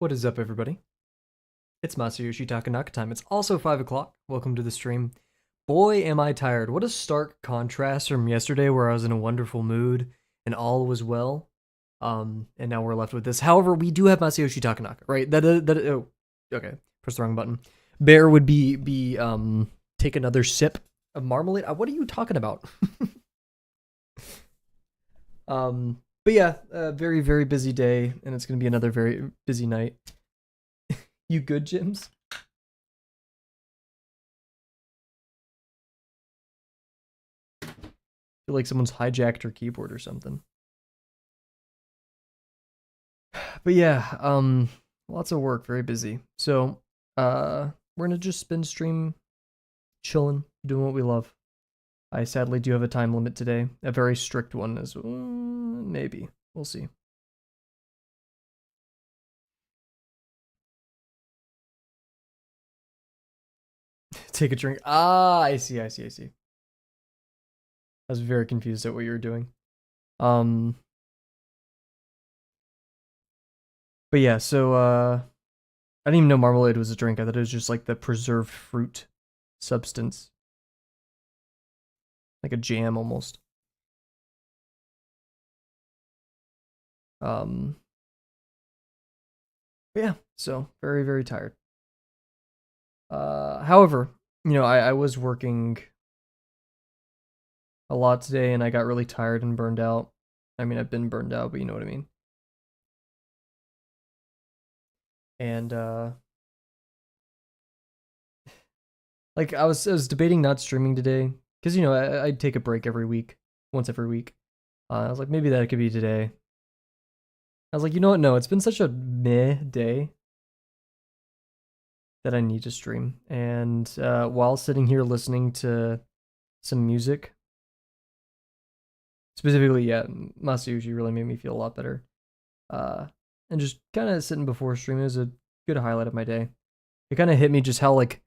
What is up, everybody? It's Masayoshi Takanaka time. It's also 5 o'clock. Welcome to the stream. Boy, am I tired. What a stark contrast from yesterday where I was in a wonderful mood and all was well. And now we're left with this. However, we do have Masayoshi Takanaka, right? Oh, okay. Press the wrong button. Bear would take another sip of marmalade. What are you talking about? But yeah, very, very busy day, and it's going to be another very busy night. You good, Jims? Feel like someone's hijacked her keyboard or something. But yeah, lots of work, very busy. So, we're gonna just spend stream chilling, doing what we love. I sadly do have a time limit today, a very strict one as maybe. We'll see. Take a drink. Ah, I see. I was very confused at what you were doing. But yeah, so I didn't even know marmalade was a drink. I thought it was just like the preserved fruit substance. Like a jam almost. Um yeah, so very, very tired. However, I was working a lot today and I got really tired and burned out. I mean, I've been burned out, but you know what I mean. And like I was debating not streaming today because I'd take a break every week, once every week. I was like, maybe that could be today. I was like, you know what? No, it's been such a meh day that I need to stream. And while sitting here listening to some music, specifically, yeah, Masayushi really made me feel a lot better. And just kind of sitting before streaming was a good highlight of my day. It kind of hit me just how like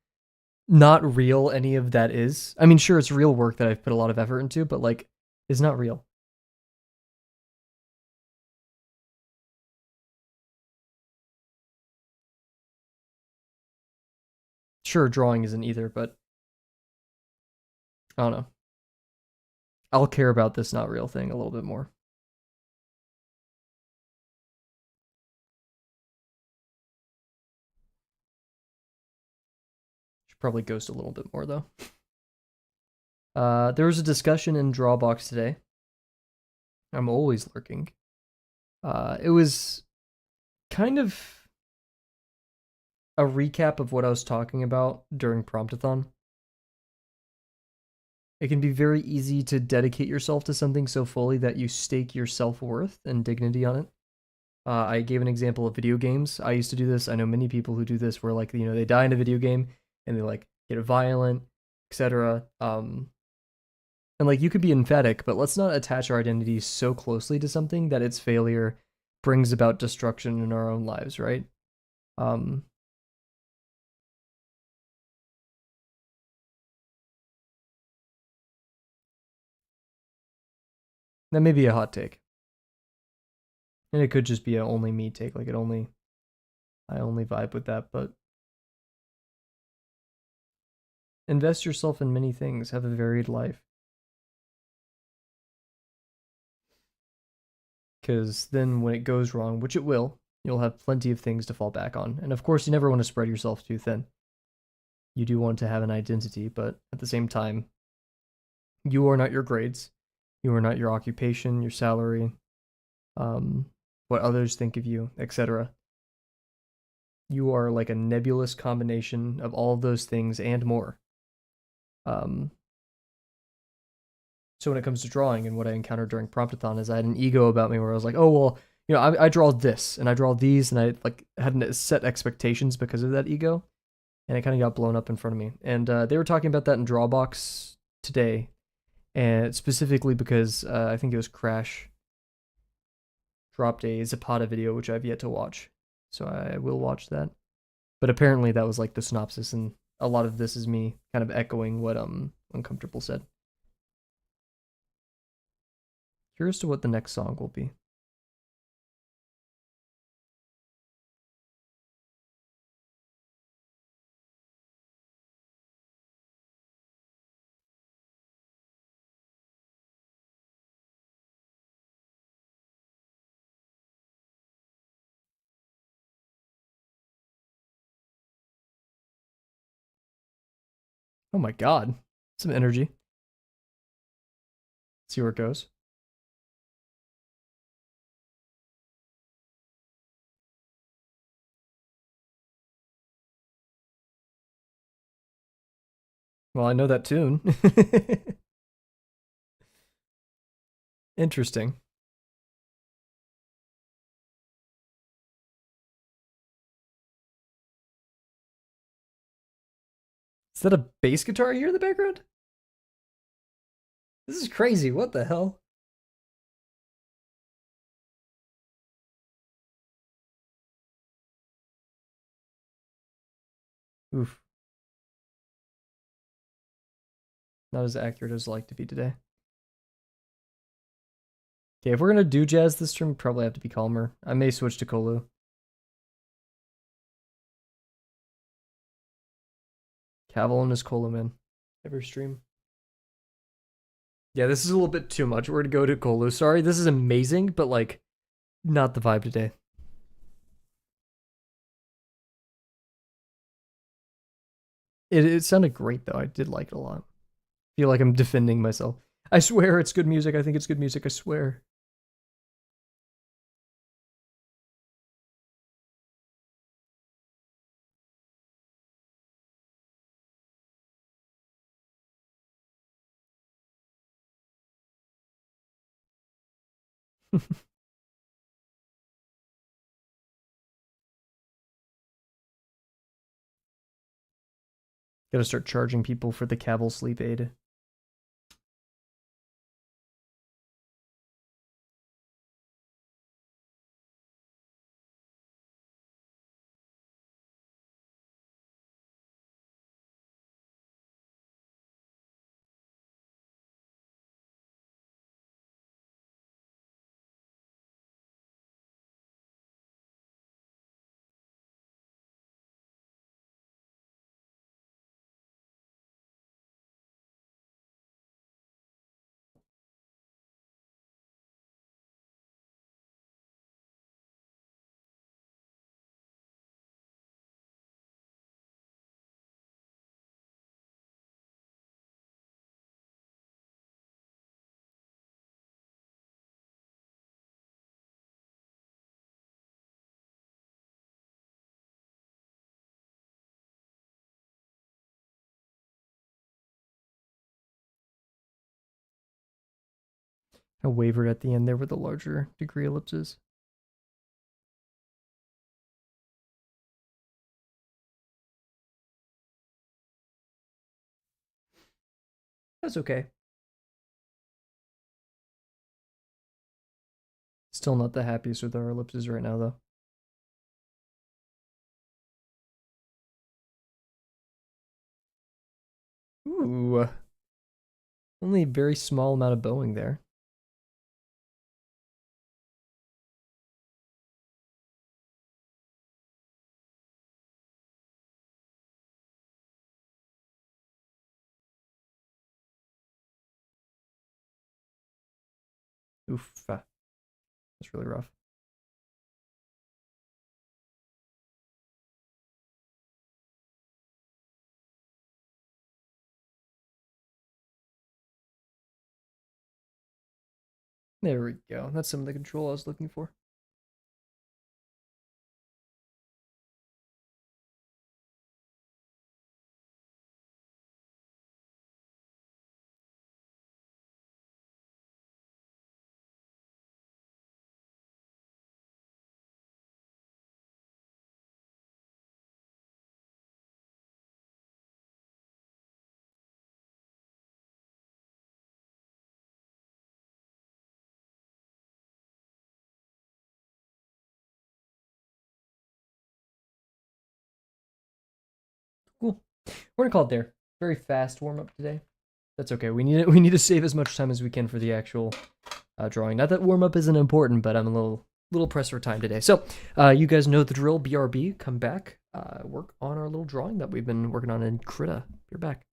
not real any of that is. I mean, sure, it's real work that I've put a lot of effort into, but like, it's not real. Sure, drawing isn't either, but I don't know. I'll care about this not real thing a little bit more. Should probably ghost a little bit more though. There was a discussion in Drawbox today. I'm always lurking. It was kind of a recap of what I was talking about during Promptathon. It can be very easy to dedicate yourself to something so fully that you stake your self-worth and dignity on it. I gave an example of video games. I used to do this. I know many people who do this where like, they die in a video game and they like get violent, etc. And like you could be emphatic, but let's not attach our identity so closely to something that its failure brings about destruction in our own lives, right? Um that may be a hot take. And it could just be a only me take, like I only vibe with that, but invest yourself in many things, have a varied life. Because then when it goes wrong, which it will, you'll have plenty of things to fall back on. And of course, you never want to spread yourself too thin. You do want to have an identity, but at the same time, you are not your grades. You are not your occupation, your salary, um, what others think of you, etc. You are like a nebulous combination of all of those things and more. Um, so when it comes to drawing and what I encountered during Promptathon is I had an ego about me where I was like, oh, well, I draw this and I draw these and I like hadn't set expectations because of that ego. And it kind of got blown up in front of me. And they were talking about that in Drawbox today. And specifically because I think it was Crash dropped a Zapata video, which I've yet to watch. So I will watch that. But apparently that was like the synopsis, and a lot of this is me kind of echoing what Uncomfortable said. Curious to what the next song will be. Oh my god. Some energy. See where it goes. Well, I know that tune. Interesting. Is that a bass guitar here in the background? This is crazy. What the hell? Oof. Not as accurate as I'd like to be today. Okay, if we're gonna do jazz this stream, we probably have to be calmer. I may switch to Kolu. Kavel and his Kolu man. Every stream. Yeah, this is a little bit too much. We're gonna go to Kolu. Sorry, this is amazing, but like, not the vibe today. It sounded great though. I did like it a lot. Feel like I'm defending myself. I swear it's good music. I think it's good music. I swear. Gotta start charging people for the Kavel sleep aid. I wavered at the end there with the larger degree ellipses. That's okay. Still not the happiest with our ellipses right now, though. Ooh. Only a very small amount of bowing there. Oof. That's really rough. There we go. That's some of the control I was looking for. Cool. We're gonna call it there. Very fast warm up today. That's okay. We need it. We need to save as much time as we can for the actual drawing. Not that warm up isn't important, but I'm a little pressed for time today. So you guys know the drill. BRB, come back. Work on our little drawing that we've been working on in Krita. You're back.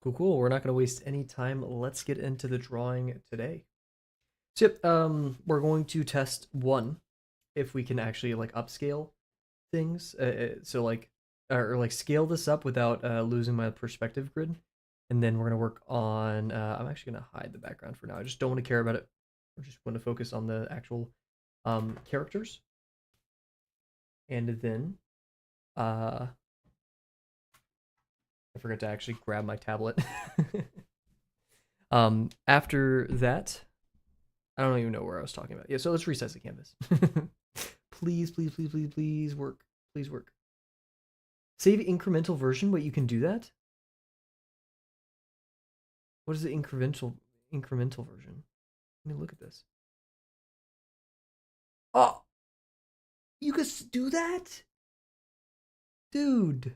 Cool, cool. We're not going to waste any time. Let's get into the drawing today. So, yep, we're going to test one if we can actually like upscale things. So like, or like scale this up without losing my perspective grid. And then we're gonna work on. I'm actually gonna hide the background for now. I just don't want to care about it. I just want to focus on the actual characters. And then I forgot to actually grab my tablet. After that, I don't even know where I was talking about. Yeah, so let's resize the canvas. Please, please, please, please, please work. Please work. Save incremental version. Wait, you can do that? What is the incremental version? Let me look at this. Oh, you can do that, dude.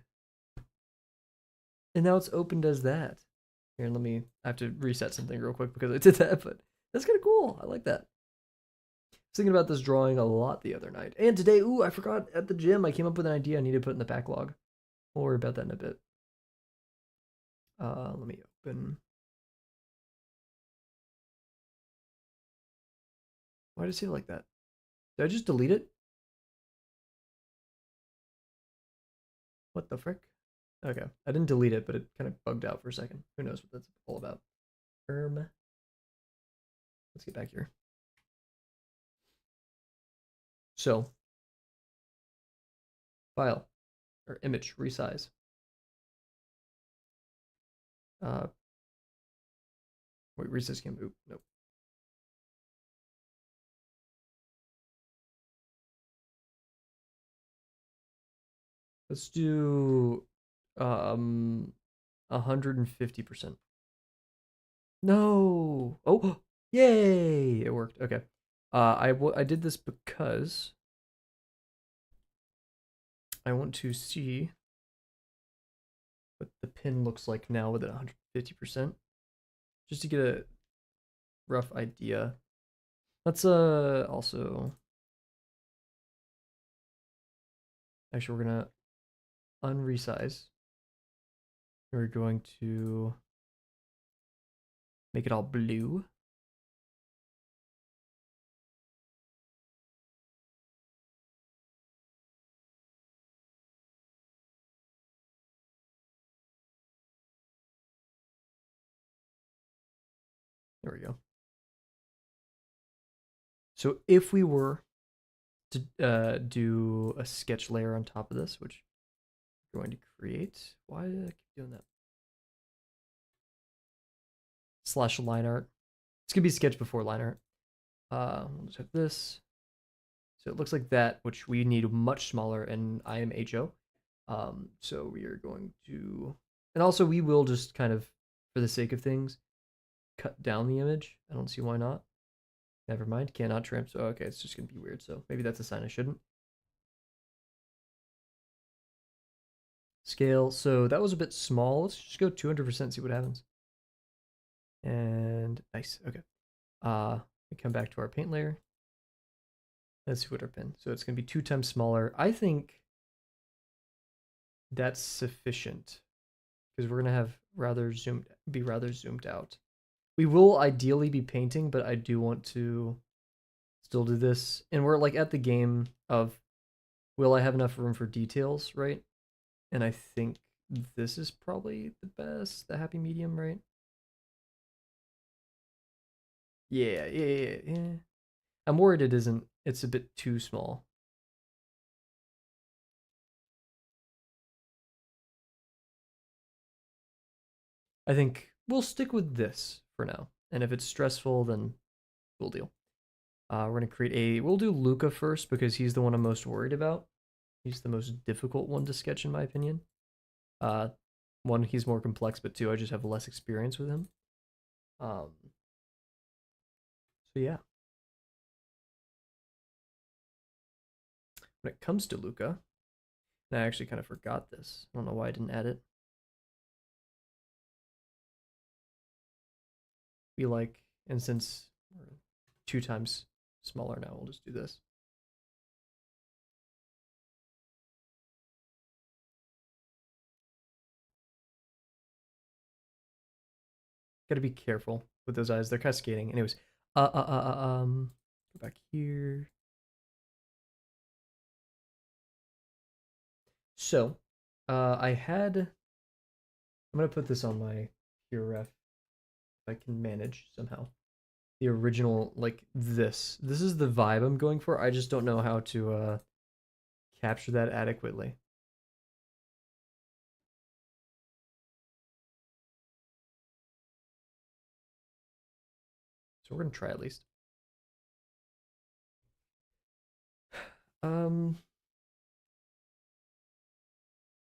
And now it's opened as that. Here, let me. I have to reset something real quick because I did that, but that's kind of cool. I like that. I was thinking about this drawing a lot the other night, and today. Ooh, I forgot at the gym. I came up with an idea I need to put in the backlog. We'll worry about that in a bit. Let me open. Why did it say it like that? Did I just delete it? What the frick? Okay, I didn't delete it, but it kind of bugged out for a second. Who knows what that's all about? Let's get back here. So, file or image resize. Uh, wait, resize can move. Nope. Let's do 150%. No. Oh, yay! It worked. Okay. I did this because I want to see what the pin looks like now with it 150%, just to get a rough idea. Let's also actually we're gonna unresize. We're going to make it all blue. There we go. So if we were to do a sketch layer on top of this, which we're going to create, why did I keep doing that? Slash line art. It's gonna be sketch before line art. We'll just have this. So it looks like that, which we need much smaller, and I am HO. So we are going to, and also we will just kind of, for the sake of things, cut down the image. I don't see why not. Never mind, cannot trim. So okay, it's just gonna be weird. So maybe that's a sign I shouldn't. Scale. So that was a bit small. Let's just go 200%, see what happens. And nice. Okay. We come back to our paint layer. Let's see what our pin. So it's gonna be 2 times smaller. I think that's sufficient because we're gonna have rather zoomed out. We will ideally be painting, but I do want to still do this. And we're like at the game of will I have enough room for details, right? And I think this is probably the best, the happy medium, right? Yeah. I'm worried it isn't. It's a bit too small. I think we'll stick with this for now. And if it's stressful, then we'll deal. We're gonna create we'll do Luca first because he's the one I'm most worried about. He's the most difficult one to sketch in my opinion. Uh, one, he's more complex, but two, I just have less experience with him. So yeah. When it comes to Luca, and I actually kind of forgot this. I don't know why I didn't add it. We like, and since we're 2 times smaller now, we'll just do this. Gotta be careful with those eyes. They're cascading. Anyways, go back here. So, I had. I'm gonna put this on my pure ref if I can manage somehow. The original, like this. This is the vibe I'm going for. I just don't know how to capture that adequately. So we're gonna try at least. Um,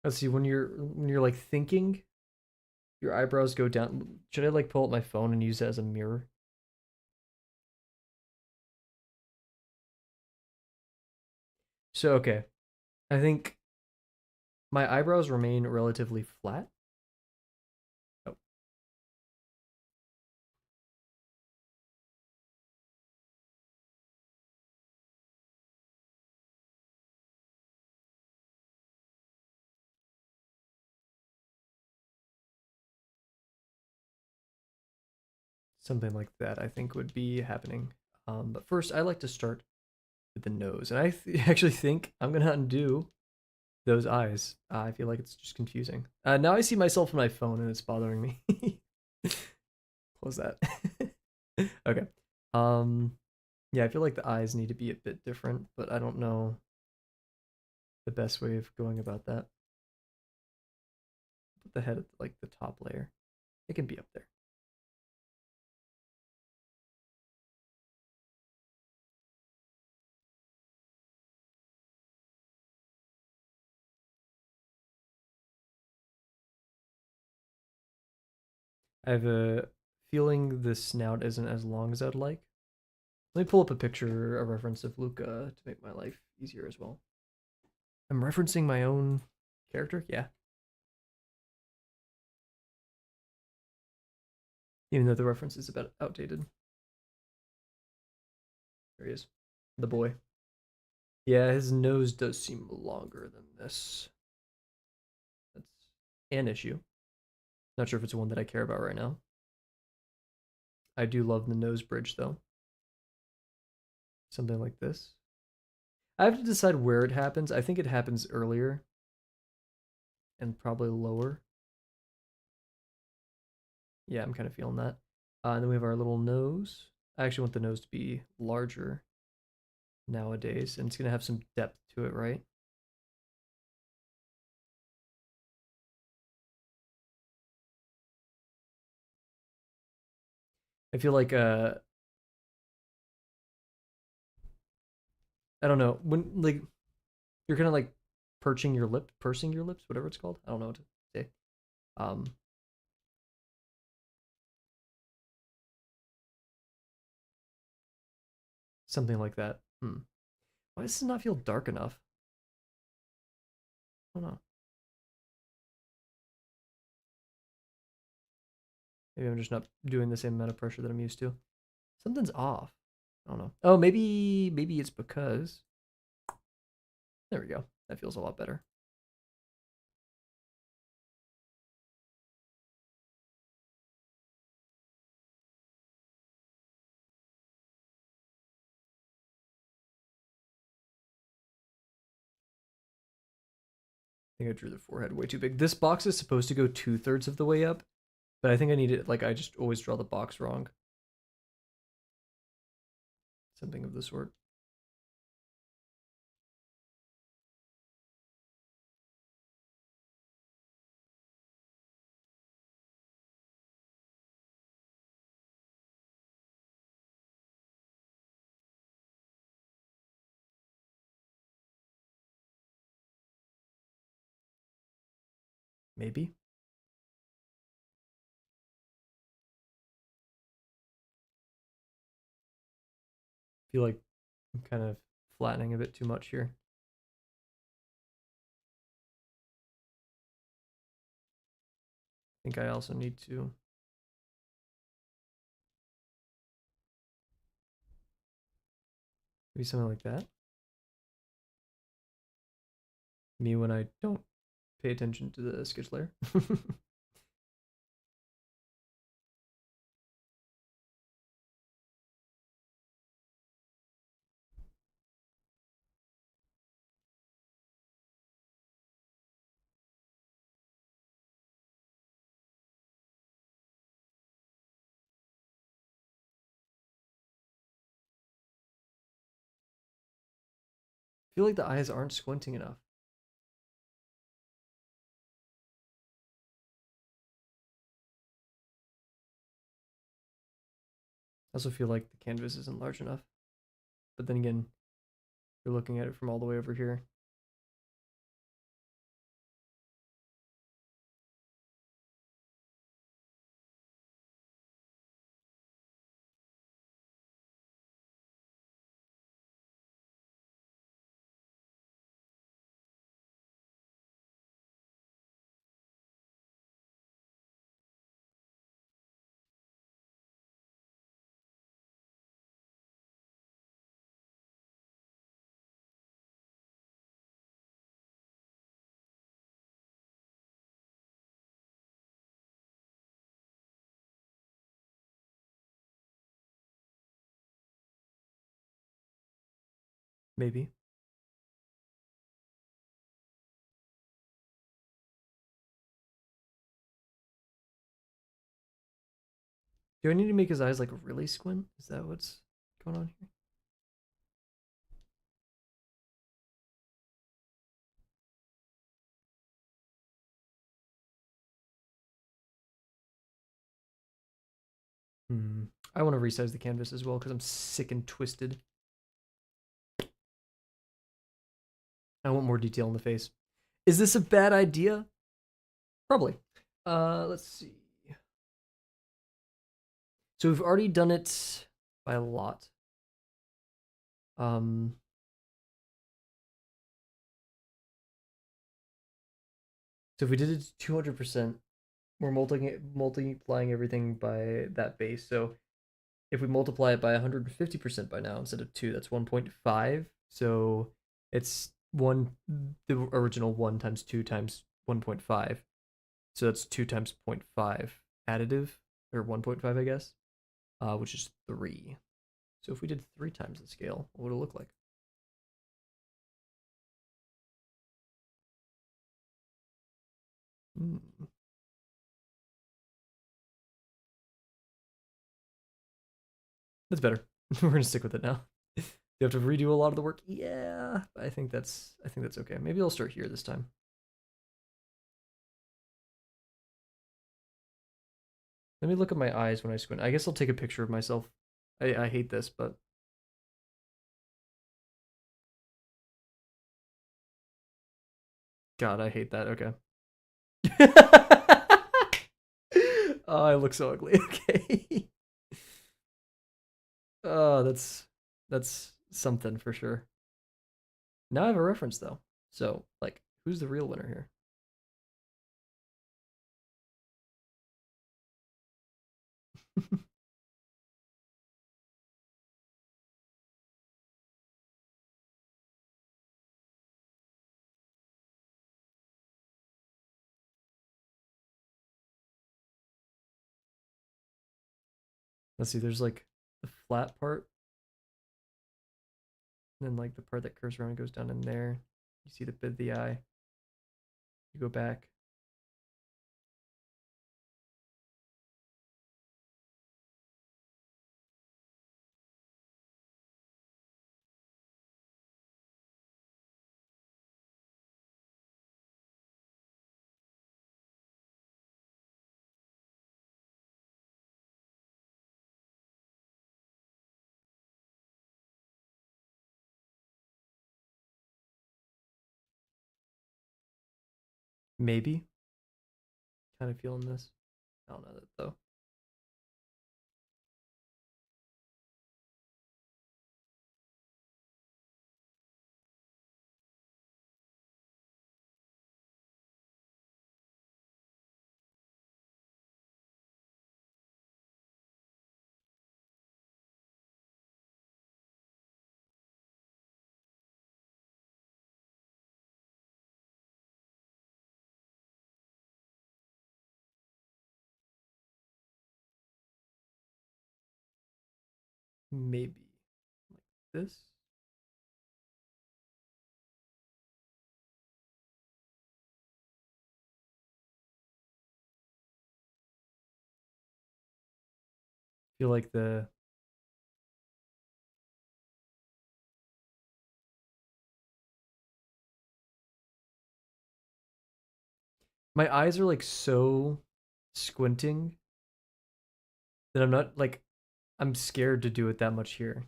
let's see. When you're like thinking, your eyebrows go down. Should I like pull up my phone and use it as a mirror? So okay, I think my eyebrows remain relatively flat. Oh, something like that I think would be happening. But first, I like to start with the nose, and actually think I'm gonna undo those eyes. I feel like it's just confusing. Now I see myself on my phone, and it's bothering me. Close that. Okay. Um, yeah, I feel like the eyes need to be a bit different, but I don't know the best way of going about that. Put the head at like the top layer. It can be up there. I have a feeling the snout isn't as long as I'd like. Let me pull up a picture, a reference of Luca to make my life easier as well. I'm referencing my own character, yeah. Even though the reference is a bit outdated. There he is. The boy. Yeah, his nose does seem longer than this. That's an issue. Not sure if it's one that I care about right now. I do love the nose bridge though. Something like this. I have to decide where it happens. I think it happens earlier and probably lower. Yeah, I'm kind of feeling that. And then we have our little nose. I actually want the nose to be larger nowadays, and it's gonna have some depth to it, right? I feel like I don't know, when like you're kind of like pursing your lips, whatever it's called. I don't know what to say. Um, Something like that. Why does this not feel dark enough? I don't know. Maybe I'm just not doing the same amount of pressure that I'm used to. Something's off. I don't know. Oh, maybe it's because there we go. That feels a lot better. I think I drew the forehead way too big. This box is supposed to go 2/3 of the way up, but I think I need it like I just always draw the box wrong. Something of the sort. Maybe. I feel like I'm kind of flattening a bit too much here. I think I also need to maybe something like that. Me when I don't pay attention to the sketch layer. feel like the eyes aren't squinting enough. I also feel like the canvas isn't large enough. But then again, you're looking at it from all the way over here. Maybe. Do I need to make his eyes like really squint? Is that what's going on here? Hmm. I want to resize the canvas as well because I'm sick and twisted. I want more detail in the face. Is this a bad idea? Probably. Let's see. So we've already done it by a lot. Um, so if we did it 200%, we're multiplying everything by that base. So if we multiply it by 150% by now instead of 2, that's 1.5. So it's the original 1 times 2 times 1.5. So that's 2 times 0.5 additive, or 1.5, I guess, which is 3. So if we did 3 times the scale, what would it look like? Hmm. That's better. We're gonna stick with it now. You have to redo a lot of the work. Yeah, I think that's okay. Maybe I'll start here this time. Let me look at my eyes when I squint. I guess I'll take a picture of myself. I hate this, but God, I hate that. Okay. Oh, I look so ugly. Okay. Oh, that's something for sure. Now I have a reference though. So, like, who's the real winner here? Let's see. There's like the flat part, and then like the part that curves around and goes down in there. You see the bit of the eye. You go back. Maybe. Kind of feeling this. I don't know that though. Maybe like this. Feel like the My eyes are like so squinting that I'm not like I'm scared to do it that much here.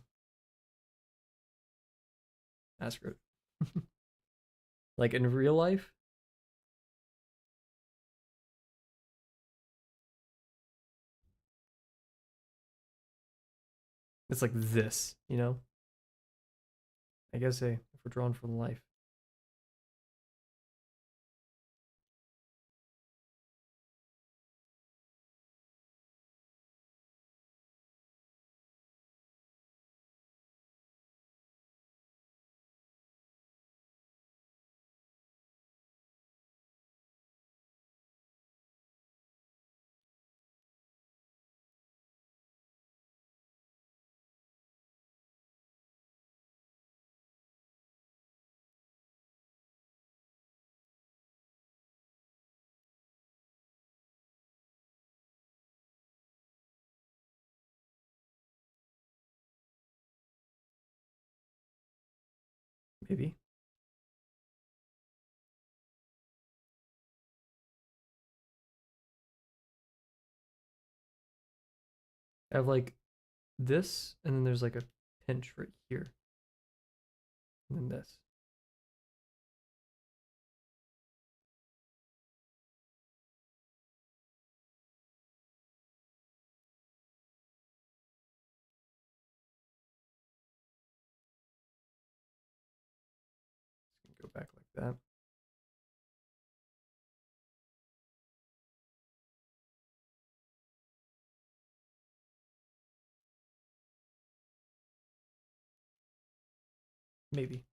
Ask her. Like in real life, it's like this, you know? I guess hey, if we're drawn from life. Maybe. I have like this, and then there's like a pinch right here, and then this. Go back like that. Maybe.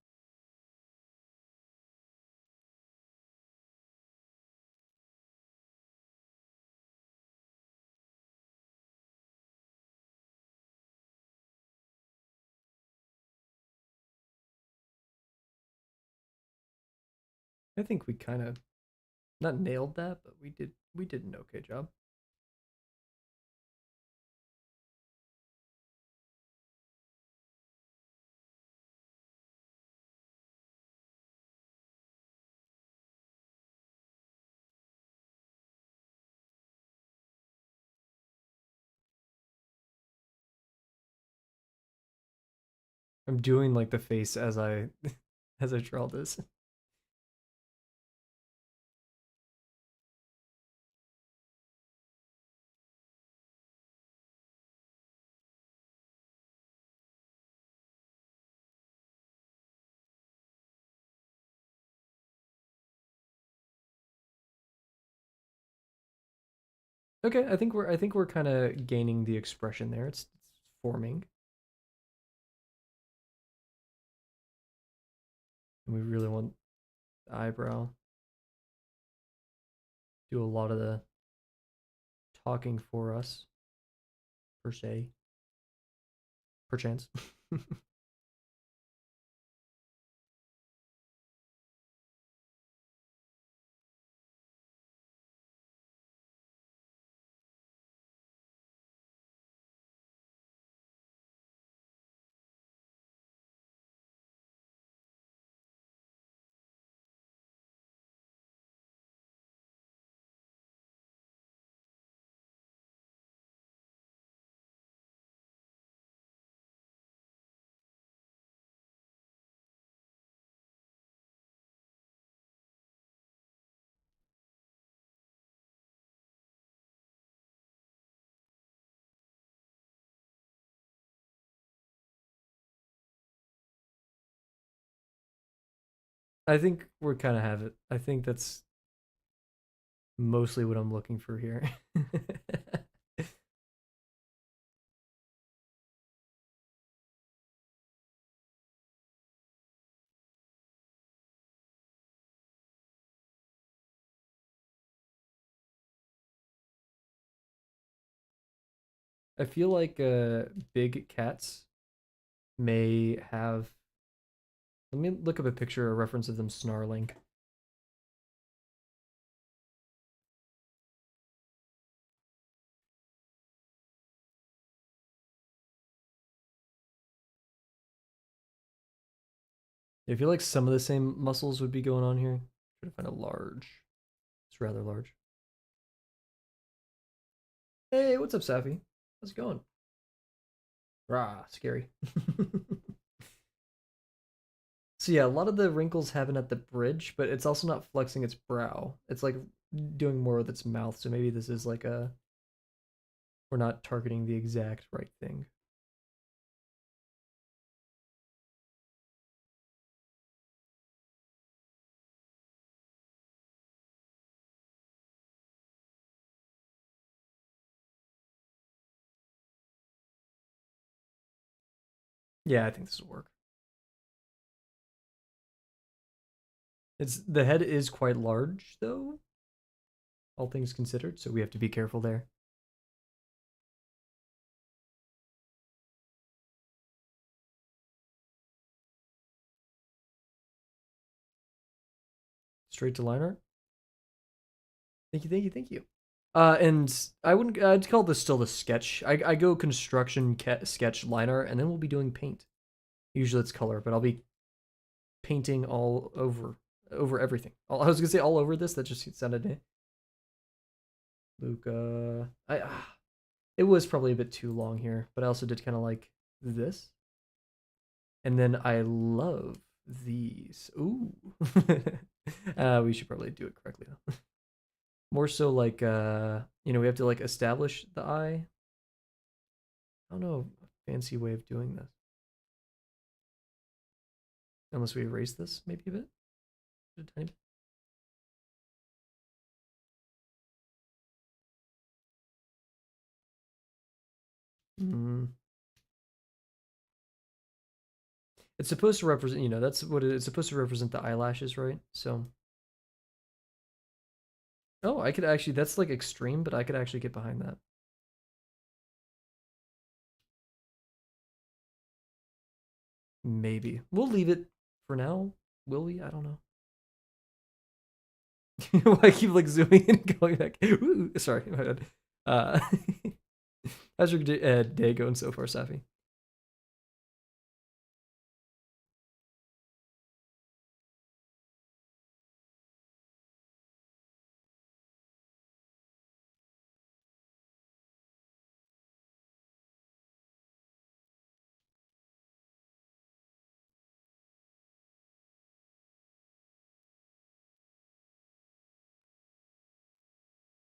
I think we kind of not nailed that, but we did an okay job. I'm doing like the face as I as I draw this. Okay, I think we're kind of gaining the expression there. It's forming, and we really want the eyebrow. Do a lot of the talking for us, per se, perchance. I think we're kind of have it. I think that's mostly what I'm looking for here. I feel like big cats may have. Let me look up a picture or reference of them snarling. I feel like some of the same muscles would be going on here. Try to find a large. rather large. Hey, what's up, Safi? How's it going? Rah, scary. So yeah, a lot of the wrinkles happen at the bridge, but it's also not flexing its brow. It's like doing more with its mouth. So maybe this is like a we're not targeting the exact right thing. Yeah, I think this will work. It's the head is quite large though, all things considered, so we have to be careful there. Straight to line art. Thank you, thank you, thank you. And I wouldn't. I'd call this still the sketch. I go construction sketch line art, and then we'll be doing paint. Usually it's color, but I'll be painting all over everything. I was gonna say all over this. That just sounded Luca. It was probably a bit too long here, but I also did kind of like this. And then I love these. Ooh. We should probably do it correctly though. More so like we have to like establish the eye. I don't know a fancy way of doing this. Unless we erase this maybe a bit. A tiny bit. Mm. It's supposed to represent, that's what it's supposed to represent, the eyelashes, right? So, oh, I could actually, that's like extreme, but I could actually get behind that. Maybe. We'll leave it for now. Will we? I don't know. I keep like zooming in and going back. Ooh, sorry, my bad. Uh, how's your day going so far, Safi?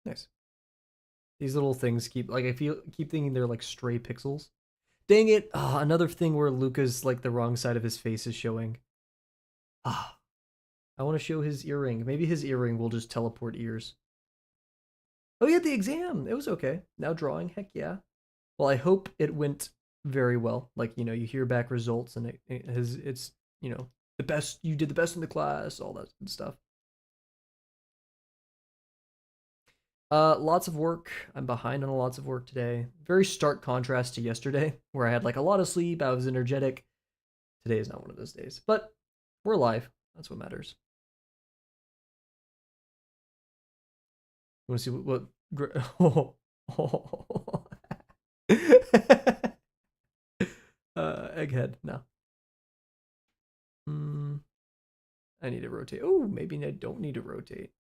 Nice. These little things keep like I feel keep thinking they're like stray pixels. Dang it! Another thing where Luca's like the wrong side of his face is showing. Ah, I want to show his earring. Maybe his earring will just teleport ears. Oh, yeah, the exam. It was okay. Now drawing. Heck yeah. Well, I hope it went very well. Like, you hear back results and it's, the best, you did the best in the class, all that good stuff. Lots of work. I'm behind on lots of work today. Very stark contrast to yesterday, where I had like a lot of sleep. I was energetic. Today is not one of those days, but we're alive. That's what matters. You want to see what egghead. No. Mm, I need to rotate. Oh, maybe I don't need to rotate.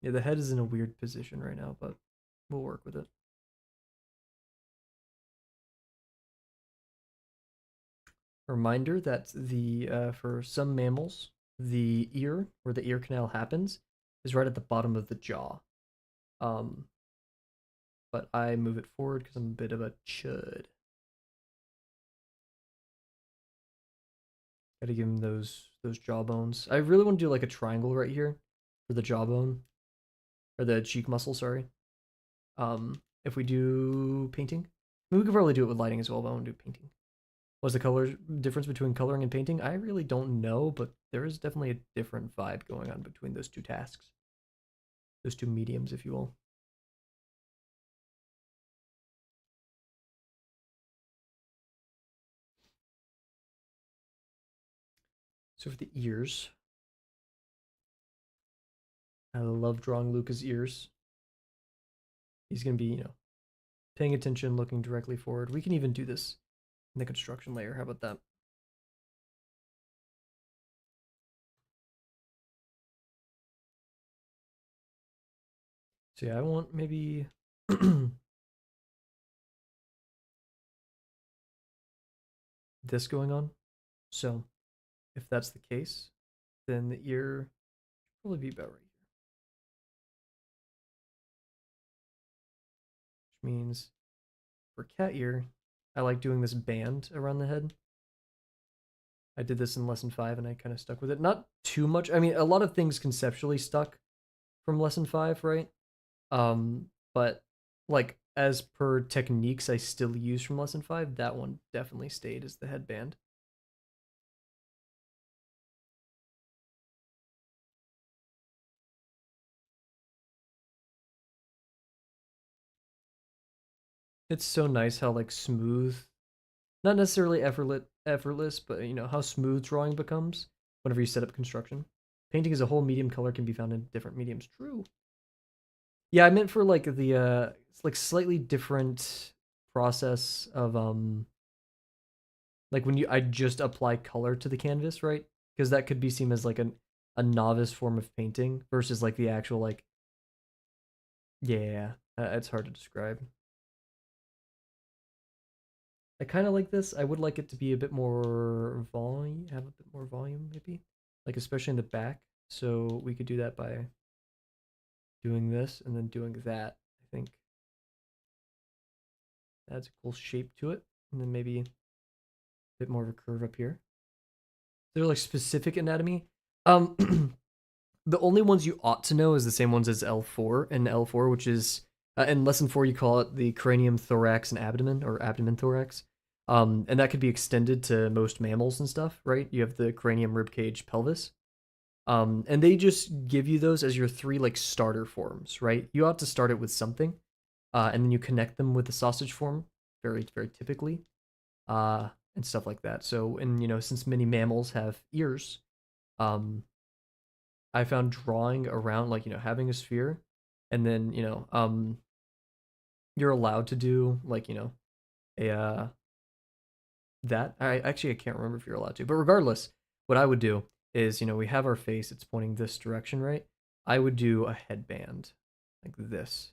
Yeah, the head is in a weird position right now, but we'll work with it. Reminder that the for some mammals, the ear, where the ear canal happens, is right at the bottom of the jaw. Um, but I move it forward because I'm a bit of a chud. Gotta give him those jaw bones. I really want to do like a triangle right here for the jawbone or the cheek muscle. Sorry. If we do painting, I mean, we could probably do it with lighting as well, but I want to do painting. What's the color difference between coloring and painting? I really don't know, but there is definitely a different vibe going on between those two tasks, those two mediums, if you will. So for the ears, I love drawing Luca's ears. He's gonna be, paying attention, looking directly forward. We can even do this in the construction layer. How about that? So yeah, I want maybe this going on. So if that's the case, then the ear should probably be about right here. Which means for cat ear, I like doing this band around the head. I did this in lesson 5 and I kind of stuck with it. Not too much. I mean, a lot of things conceptually stuck from lesson 5, right? But like as per techniques I still use from lesson 5, that one definitely stayed as the headband. It's so nice how like smooth, not necessarily effortless, but you know how smooth drawing becomes whenever you set up construction. Painting as a whole medium color can be found in different mediums. True. Yeah, I meant for like the it's like slightly different process of like when you I just apply color to the canvas, right? Because that could be seen as like a novice form of painting versus like the actual like yeah, it's hard to describe. I kind of like this. I would like it to be a bit more volume, have a bit more volume maybe, like especially in the back. So we could do that by doing this and then doing that. I think adds a cool shape to it, and then maybe a bit more of a curve up here. They're like specific anatomy. Um, the only ones you ought to know is the same ones as L4 and L4, which is in lesson 4 you call it the cranium, thorax, and abdomen, or abdomen thorax. And that could be extended to most mammals and stuff, right? You have the cranium, rib cage, pelvis. And they just give you those as your 3 like starter forms, right? You ought to start it with something, and then you connect them with the sausage form, very very typically, and stuff like that. So, and you know, since many mammals have ears, um, I found drawing around like you know having a sphere, and then you know you're allowed to do like you know a that I can't remember if you're allowed to, but regardless, what I would do is you know we have our face, it's pointing this direction, right? I would do a headband like this.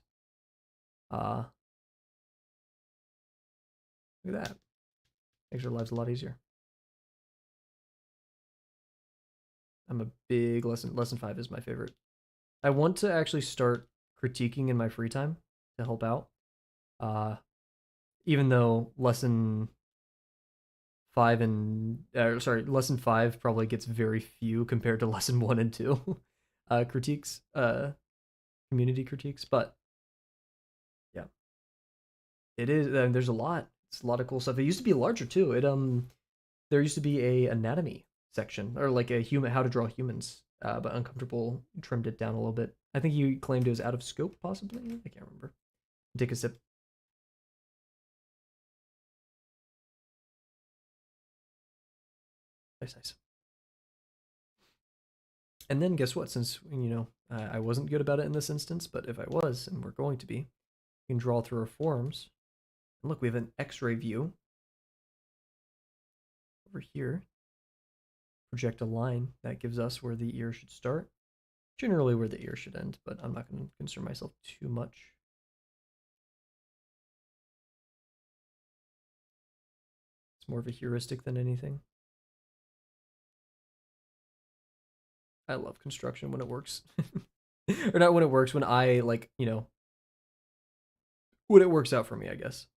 Uh, Look at that, makes our lives a lot easier. I'm a big lesson 5 is my favorite. I want to actually start critiquing in my free time to help out. Uh, Even though lesson 5 and sorry, lesson 5 probably gets very few compared to lesson 1 and 2 critiques, community critiques, but yeah, it is. There's a lot. It's a lot of cool stuff. It used to be larger too. It there used to be a anatomy section or like a human how to draw humans, but uncomfortable trimmed it down a little bit. I think you claimed it was out of scope, possibly. I can't remember. Take a sip. Nice, nice. And then guess what? Since you know I wasn't good about it in this instance, but if I was, and we're going to be, we can draw through our forms. And look, we have an X-ray view over here. Project a line that gives us where the ear should start. Generally where the ear should end, but I'm not going to concern myself too much. It's more of a heuristic than anything. I love construction when it works. Or not when it works, when I like, you know, when it works out for me, I guess.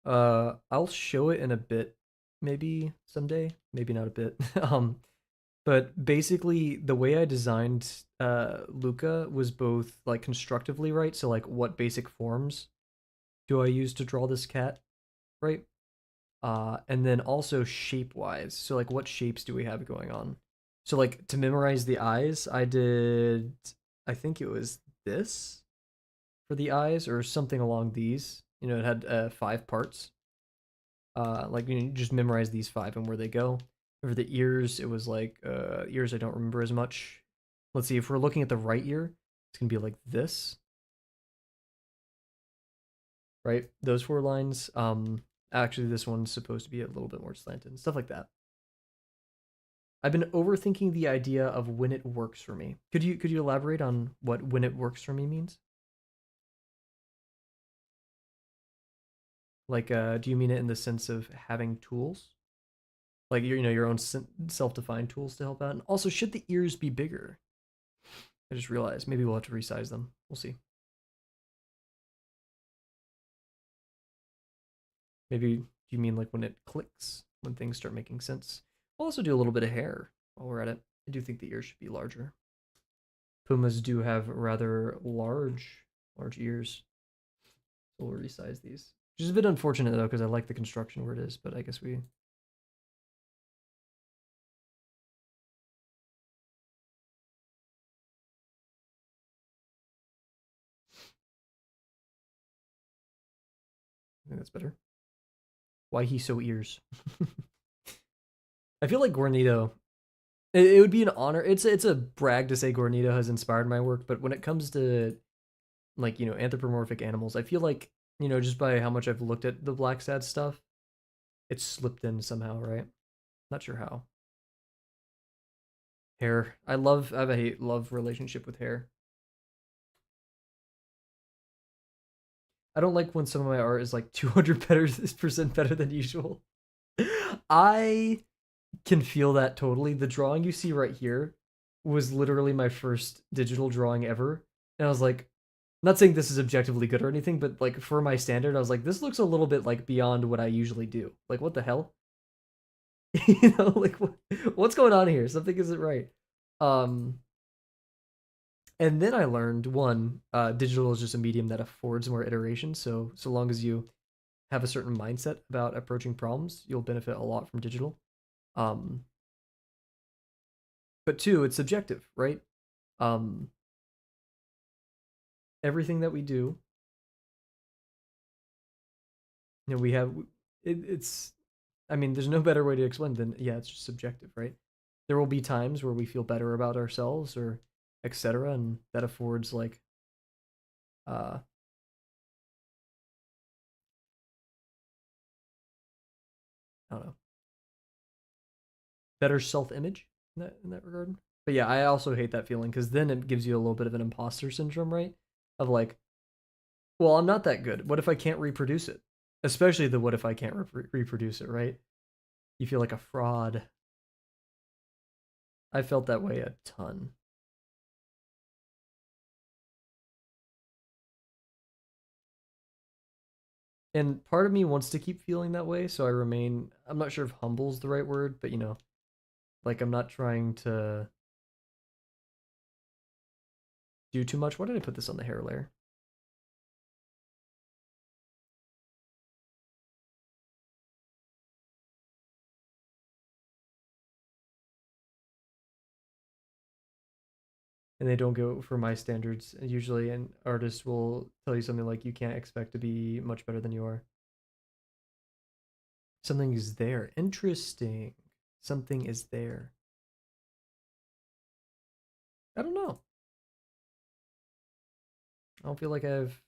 I'll show it in a bit, maybe someday, maybe not a bit. But basically the way I designed Luca was both like constructively right, so like what basic forms do I use to draw this cat, right? And then also shape wise. So like what shapes do we have going on? So like to memorize the eyes, I did I think it was this for the eyes or something along these. You know, it had 5 parts. Like you know, just memorize these 5 and where they go. For the ears, it was like ears I don't remember as much. Let's see, if we're looking at the right ear, it's gonna be like this, right? Those 4 lines. Actually this one's supposed to be a little bit more slanted and stuff like that. I've been overthinking the idea of when it works for me. Could you elaborate on what when it works for me means? Like, do you mean it in the sense of having tools, like your own self-defined tools to help out? And also, should the ears be bigger? I just realized maybe we'll have to resize them. We'll see. Maybe do you mean like when it clicks, when things start making sense? We'll also do a little bit of hair while we're at it. I do think the ears should be larger. Pumas do have rather large ears. So we'll resize these. Which is a bit unfortunate though, because I like the construction where it is, but I guess I think that's better. Why he so ears? I feel like Gornito. It would be an honor. It's a brag to say Gornito has inspired my work, but when it comes to like anthropomorphic animals, I feel like just by how much I've looked at the Black Sad stuff, it's slipped in somehow, right? Not sure how. Hair. I have a hate love relationship with hair. I don't like when some of my art is like 200% better than usual. I can feel that totally. The drawing you see right here was literally my first digital drawing ever. And I was like, not saying this is objectively good or anything, but like for my standard, I was like, this looks a little bit like beyond what I usually do. Like, what the hell? Like what's going on here? Something isn't right. Um, and then I learned one, digital is just a medium that affords more iteration. So long as you have a certain mindset about approaching problems, you'll benefit a lot from digital. Um, but two, it's subjective, right? Um, everything that we do, we have it's. I mean, there's no better way to explain than yeah, it's just subjective, right? There will be times where we feel better about ourselves or etc., and that affords like uh, I don't know, better self-image in that regard. But yeah, I also hate that feeling because then it gives you a little bit of an imposter syndrome, right? Of like, well, I'm not that good. What if I can't reproduce it? Especially the what if I can't reproduce it, right? You feel like a fraud. I felt that way a ton. And part of me wants to keep feeling that way, so I remain. I'm not sure if humble's the right word, but like I'm not trying to do too much. Why did I put this on the hair layer? And they don't go for my standards. And usually, an artist will tell you something like, "You can't expect to be much better than you are." Something is there. Interesting. Something is there. I don't know. I don't feel like I have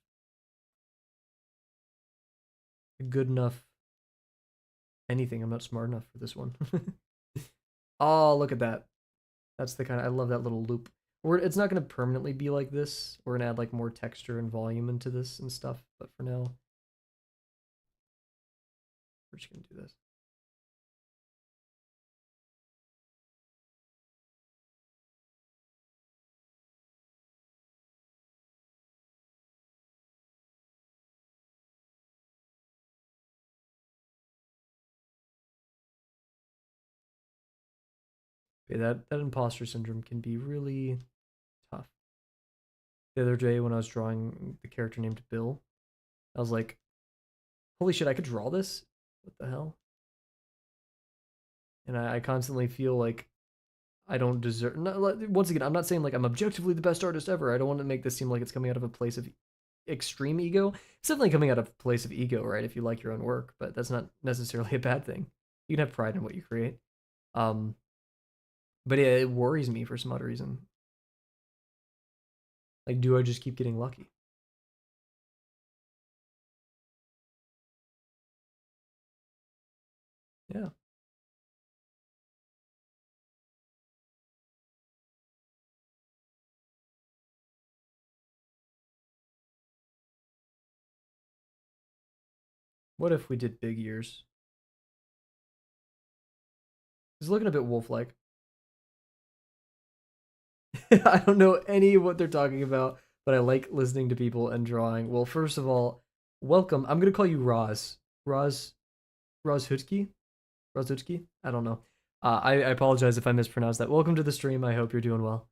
a good enough anything. I'm not smart enough for this one. Oh, look at that. That's the kind of I love that little loop. It's not going to permanently be like this. We're going to add like more texture and volume into this and stuff. But for now, we're just going to do this. Okay, that imposter syndrome can be really tough. The other day when I was drawing the character named Bill, I was like, "Holy shit, I could draw this! What the hell?" And I constantly feel like I don't deserve. Once again, I'm not saying like I'm objectively the best artist ever. I don't want to make this seem like it's coming out of a place of extreme ego. It's definitely coming out of a place of ego, right? If you like your own work, but that's not necessarily a bad thing. You can have pride in what you create. Um, but yeah, it worries me for some odd reason. Like, do I just keep getting lucky? Yeah. What if we did big ears? He's looking a bit wolf-like. I don't know any of what they're talking about, but I like listening to people and drawing. Well, first of all, welcome. I'm gonna call you Roz. Roz Hutke? Roz Hutke? I don't know. I apologize if I mispronounced that. Welcome to the stream. I hope you're doing well.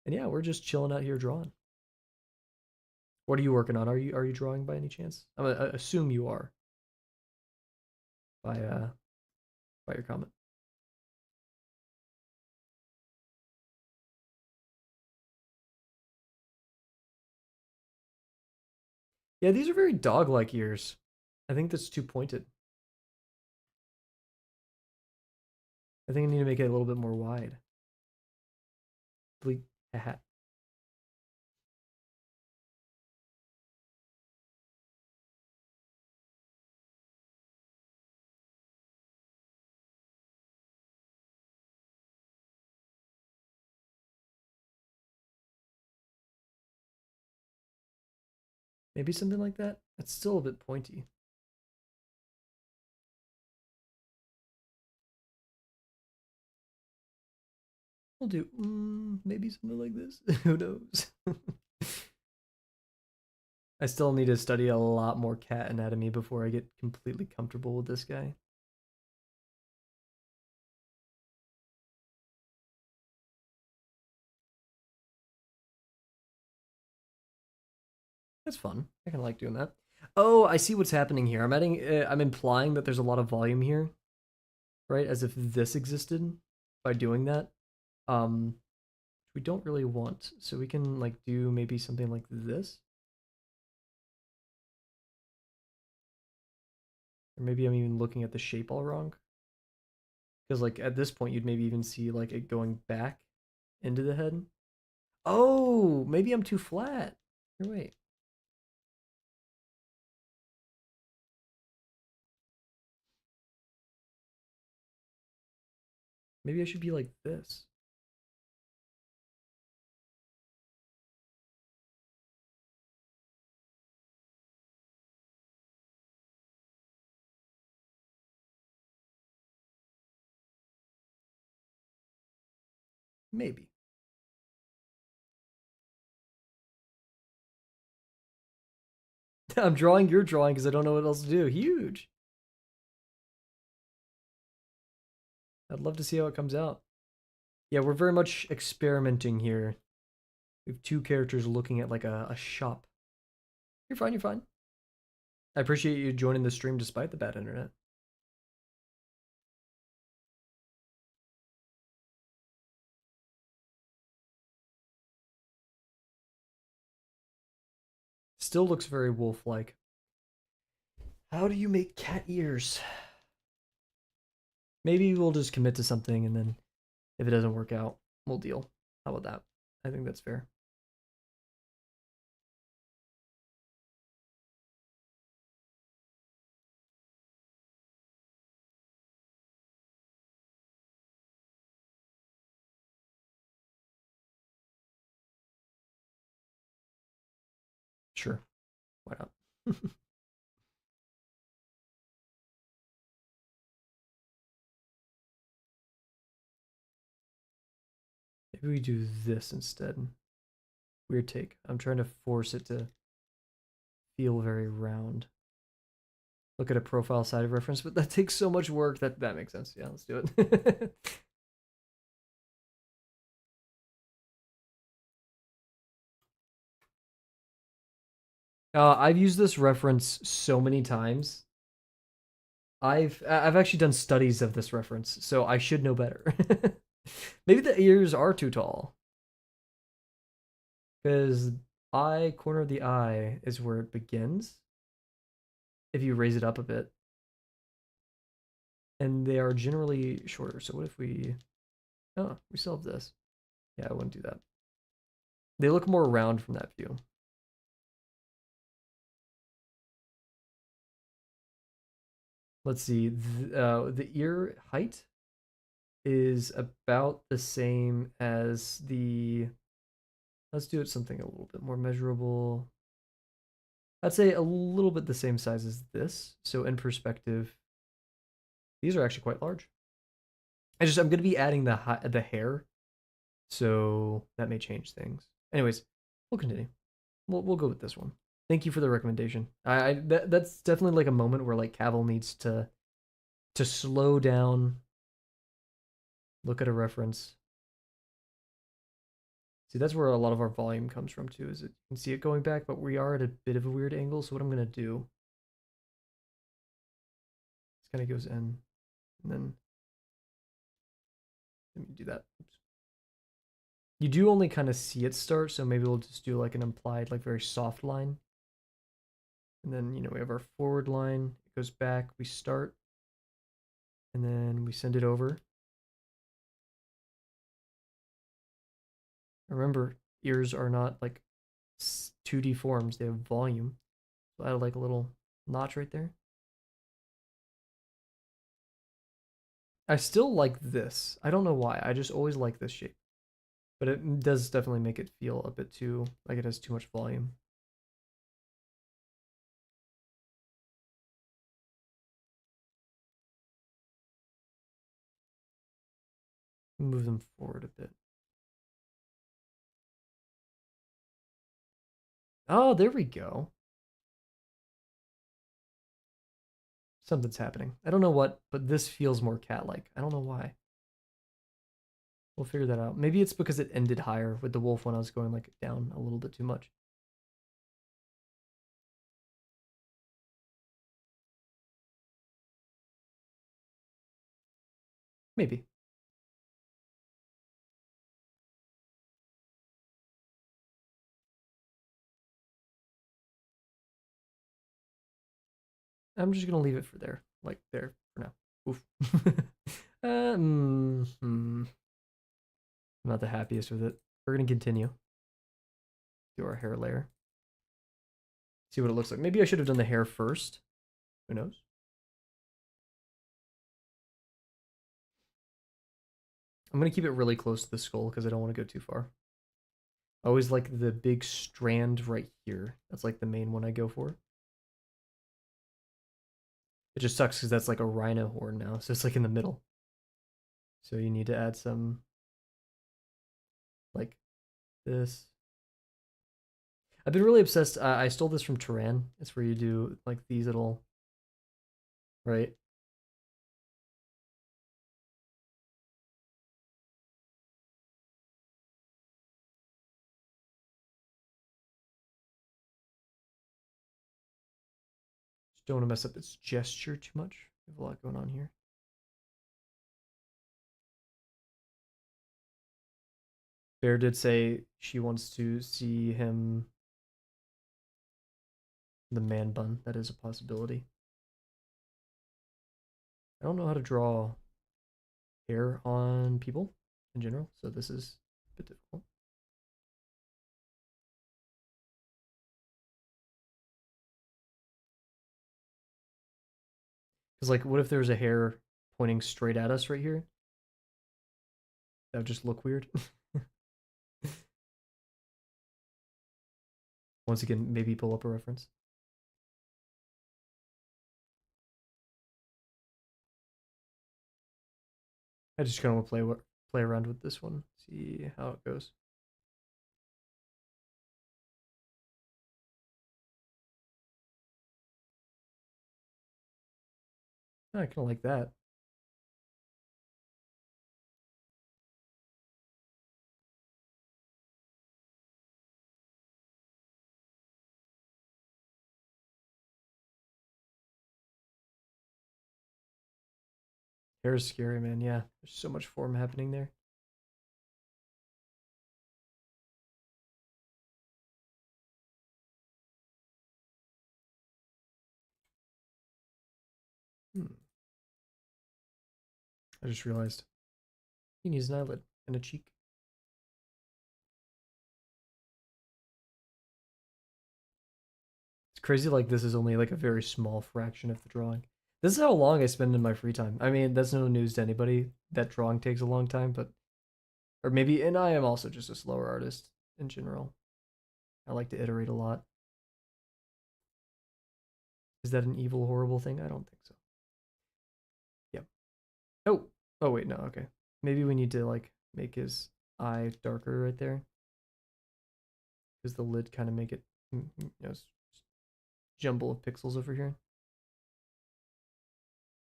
And yeah, we're just chilling out here drawing. What are you working on? Are you drawing by any chance? I assume you are by by your comment. Yeah, these are very dog-like ears. I think that's too pointed. I think I need to make it a little bit more wide. Bleak hat. Maybe something like that. That's still a bit pointy. We'll do maybe something like this. Who knows? I still need to study a lot more cat anatomy before I get completely comfortable with this guy. That's fun. I kind of like doing that. Oh, I see what's happening here. I'm implying that there's a lot of volume here, right? As if this existed by doing that. We don't really want. So we can like do maybe something like this. Or maybe I'm even looking at the shape all wrong. Because like at this point you'd maybe even see like it going back into the head. Oh, maybe I'm too flat. Here, wait. Maybe I should be like this. Maybe. I'm drawing your drawing because I don't know what else to do. Huge. I'd love to see how it comes out. Yeah, we're very much experimenting here. We have two characters looking at like a shop. You're fine, you're fine. I appreciate you joining the stream despite the bad internet. Still looks very wolf-like. How do you make cat ears? Maybe we'll just commit to something and then if it doesn't work out, we'll deal. How about that? I think that's fair. Sure. Why not? Maybe we do this instead. Weird take. I'm trying to force it to feel very round. Look at a profile side of reference, but that takes so much work. That makes sense. Yeah, let's do it. I've used this reference so many times. I've actually done studies of this reference, so I should know better. Maybe the ears are too tall. Because eye, corner of the eye is where it begins. If you raise it up a bit. And they are generally shorter. So what if we... Oh, we still have this. Yeah, I wouldn't do that. They look more round from that view. Let's see. The ear height is about the same as the... Let's do it something a little bit more measurable. I'd say a little bit the same size as this. So in perspective, these are actually quite large. I'm gonna be adding the hair, so that may change things. Anyways, we'll continue. We'll go with this one. Thank you for the recommendation. That's definitely like a moment where like Kavel needs to slow down, look at a reference. See, that's where a lot of our volume comes from too. Is it you can see it going back, but we are at a bit of a weird angle. So what I'm gonna do, this kind of goes in, and then let me do that. Oops. You do only kind of see it start, so maybe we'll just do like an implied, like very soft line. And then, we have our forward line. It goes back, we start, and then we send it over. Remember, ears are not like 2D forms, they have volume. So I add like a little notch right there. I still like this. I don't know why. I just always like this shape. But it does definitely make it feel a bit too, like it has too much volume. Move them forward a bit. Oh, there we go. Something's happening. I don't know what, but this feels more cat-like. I don't know why. We'll figure that out. Maybe it's because it ended higher with the wolf when I was going like down a little bit too much. Maybe. I'm just gonna leave it for there, like there for now. Oof. I'm not the happiest with it. We're gonna continue. Do our hair layer. See what it looks like. Maybe I should have done the hair first. Who knows? I'm gonna keep it really close to the skull because I don't want to go too far. I always like the big strand right here. That's like the main one I go for. It just sucks because that's like a rhino horn now, so it's like in the middle. So you need to add some like this. I've been really obsessed. I stole this from Turan. It's where you do like these little, right? Just don't want to mess up its gesture too much. We have a lot going on here. Bear did say she wants to see him the man bun. That is a possibility. I don't know how to draw hair on people in general, so this is a bit difficult. Because, like, what if there's a hair pointing straight at us right here? That would just look weird. Once again, maybe pull up a reference. I just kind of want to play around with this one, see how it goes. I kind of like that. Hair is scary, man. Yeah, there's so much form happening there. Hmm. I just realized he needs an eyelid and a cheek. It's crazy. Like this is only like a very small fraction of the drawing. This is how long I spend in my free time. I mean, that's no news to anybody. That drawing takes a long time, but or maybe, and I am also just a slower artist in general. I like to iterate a lot. Is that an evil, horrible thing? I don't think so. Yep. Oh, oh wait, no, okay. Maybe we need to like make his eye darker right there, because the lid kind of make it, jumble of pixels over here.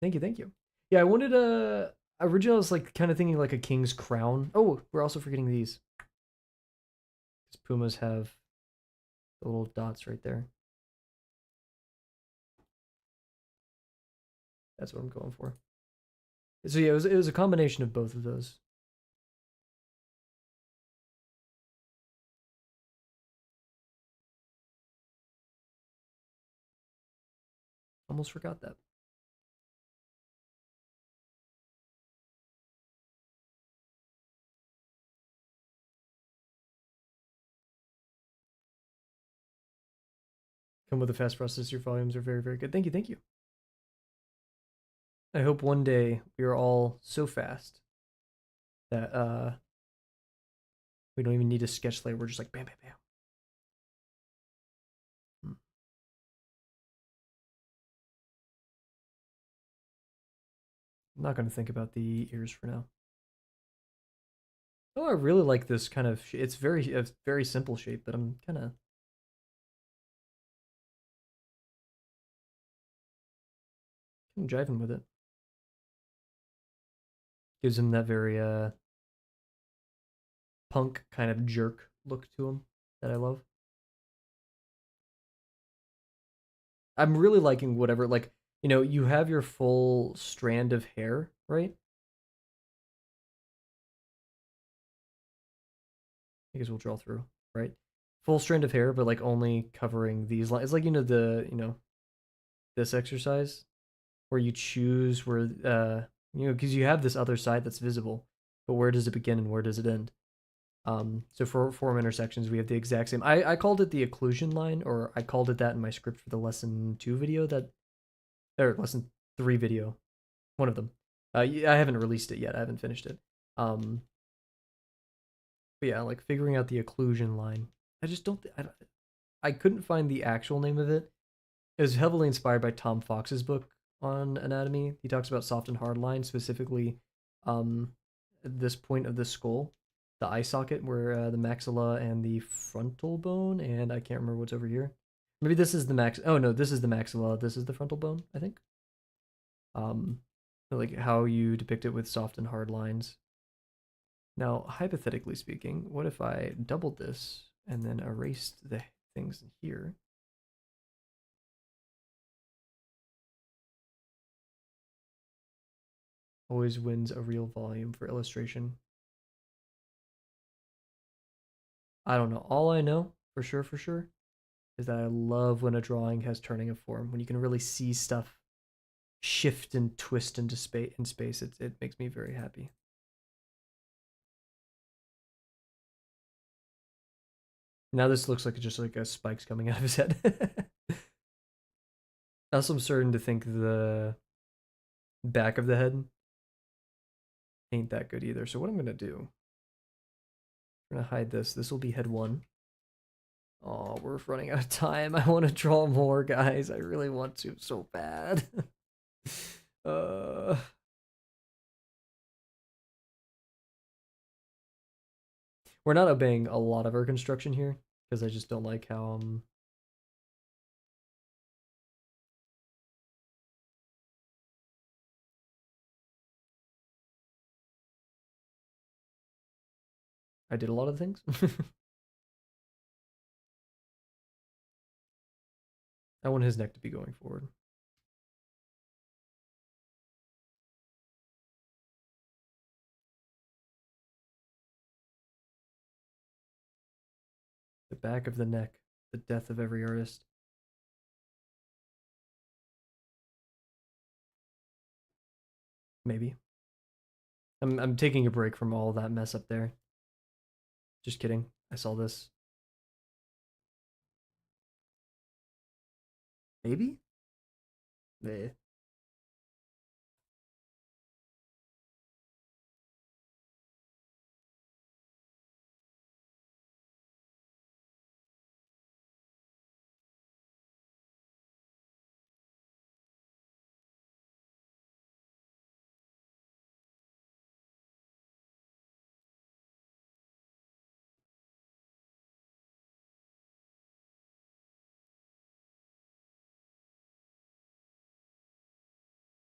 Thank you, thank you. Yeah, I wanted a. Originally, I was like kind of thinking like a king's crown. Oh, we're also forgetting these. Because pumas have the little dots right there. That's what I'm going for. So yeah, it was a combination of both of those. Almost forgot that. Come with a fast processor. Volumes are very, very good. Thank you, thank you. I hope one day we are all so fast that we don't even need a sketch layer. We're just like bam, bam, bam. I'm not going to think about the ears for now. Oh, I really like this kind of. It's a very simple shape, but I'm kind of jiving with it. Gives him that very punk kind of jerk look to him that I love. I'm really liking whatever, like, you have your full strand of hair, right? I guess we'll draw through, right? Full strand of hair, but like only covering these lines. It's like, this exercise where you choose where, because you have this other side that's visible, but where does it begin and where does it end? So for form intersections, we have the exact same. I called it the occlusion line, or I called it that in my script for the lesson 2 video or lesson 3 video, one of them. I haven't released it yet. I haven't finished it. But yeah, like figuring out the occlusion line. I just don't. I couldn't find the actual name of it. It was heavily inspired by Tom Fox's book on anatomy. He talks about soft and hard lines, specifically um, this point of the skull, the eye socket where the maxilla and the frontal bone, and I can't remember what's over here. Maybe this is the max. Oh no, this is the maxilla. This is the frontal bone, I think. Um, like how you depict it with soft and hard lines. Now, hypothetically speaking, what if I doubled this and then erased the things in here? Always wins a real volume for illustration. I don't know. All I know for sure, is that I love when a drawing has turning of form, when you can really see stuff shift and twist into space. It makes me very happy. Now this looks like just like a spikes coming out of his head. Also, I'm starting to think the back of the head ain't that good either. So what I'm gonna do, I'm gonna hide this. This will be head 1. Oh, we're running out of time. I want to draw more, guys. I really want to so bad. uh, we're not obeying a lot of our construction here because I just don't like how I did a lot of things. I want his neck to be going forward. The back of the neck, the death of every artist. Maybe. I'm taking a break from all that mess up there. Just kidding. I saw this. Maybe? Eh.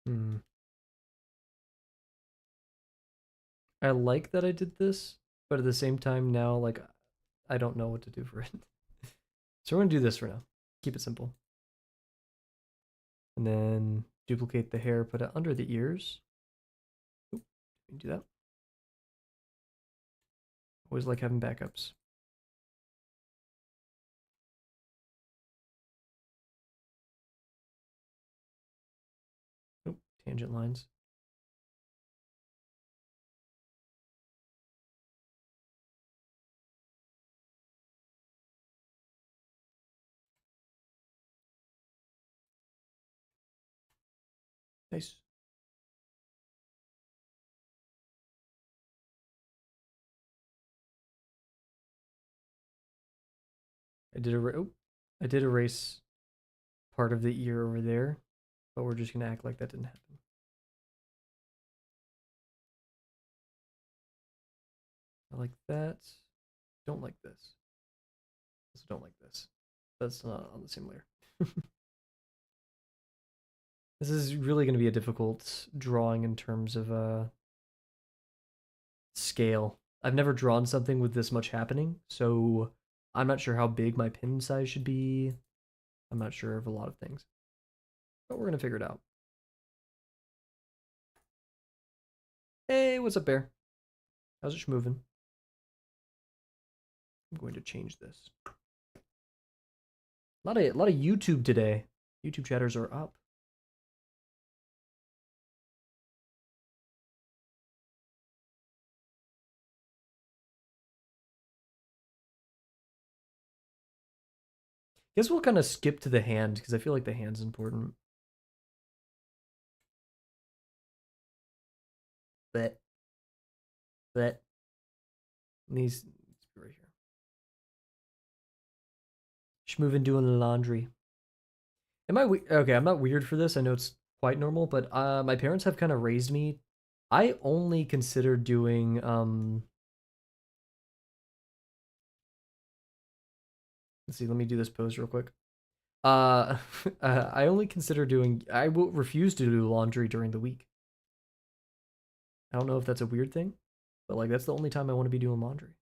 Hmm. I like that I did this, but at the same time now, like, I don't know what to do for it. So we're gonna do this for now. Keep it simple. And then duplicate the hair, put it under the ears. Oop, do that. Always like having backups. Oop, tangent lines. Nice. I did I did erase part of the ear over there, but we're just gonna act like that didn't happen. I like that. Don't like this. Also don't like this. That's not on the same layer. This is really going to be a difficult drawing in terms of scale. I've never drawn something with this much happening, so I'm not sure how big my pin size should be. I'm not sure of a lot of things, but we're going to figure it out. Hey, what's up, Bear? How's it moving? I'm going to change this. A lot of YouTube today. YouTube chatters are up. Guess we'll kind of skip to the hand because I feel like the hand's important. But these right here. Schmovin doing laundry. Am I okay? I'm not weird for this. I know it's quite normal, but my parents have kind of raised me. I only consider doing Let's see. Let me do this pose real quick. Uh, I only consider doing. I will refuse to do laundry during the week. I don't know if that's a weird thing, but like that's the only time I want to be doing laundry.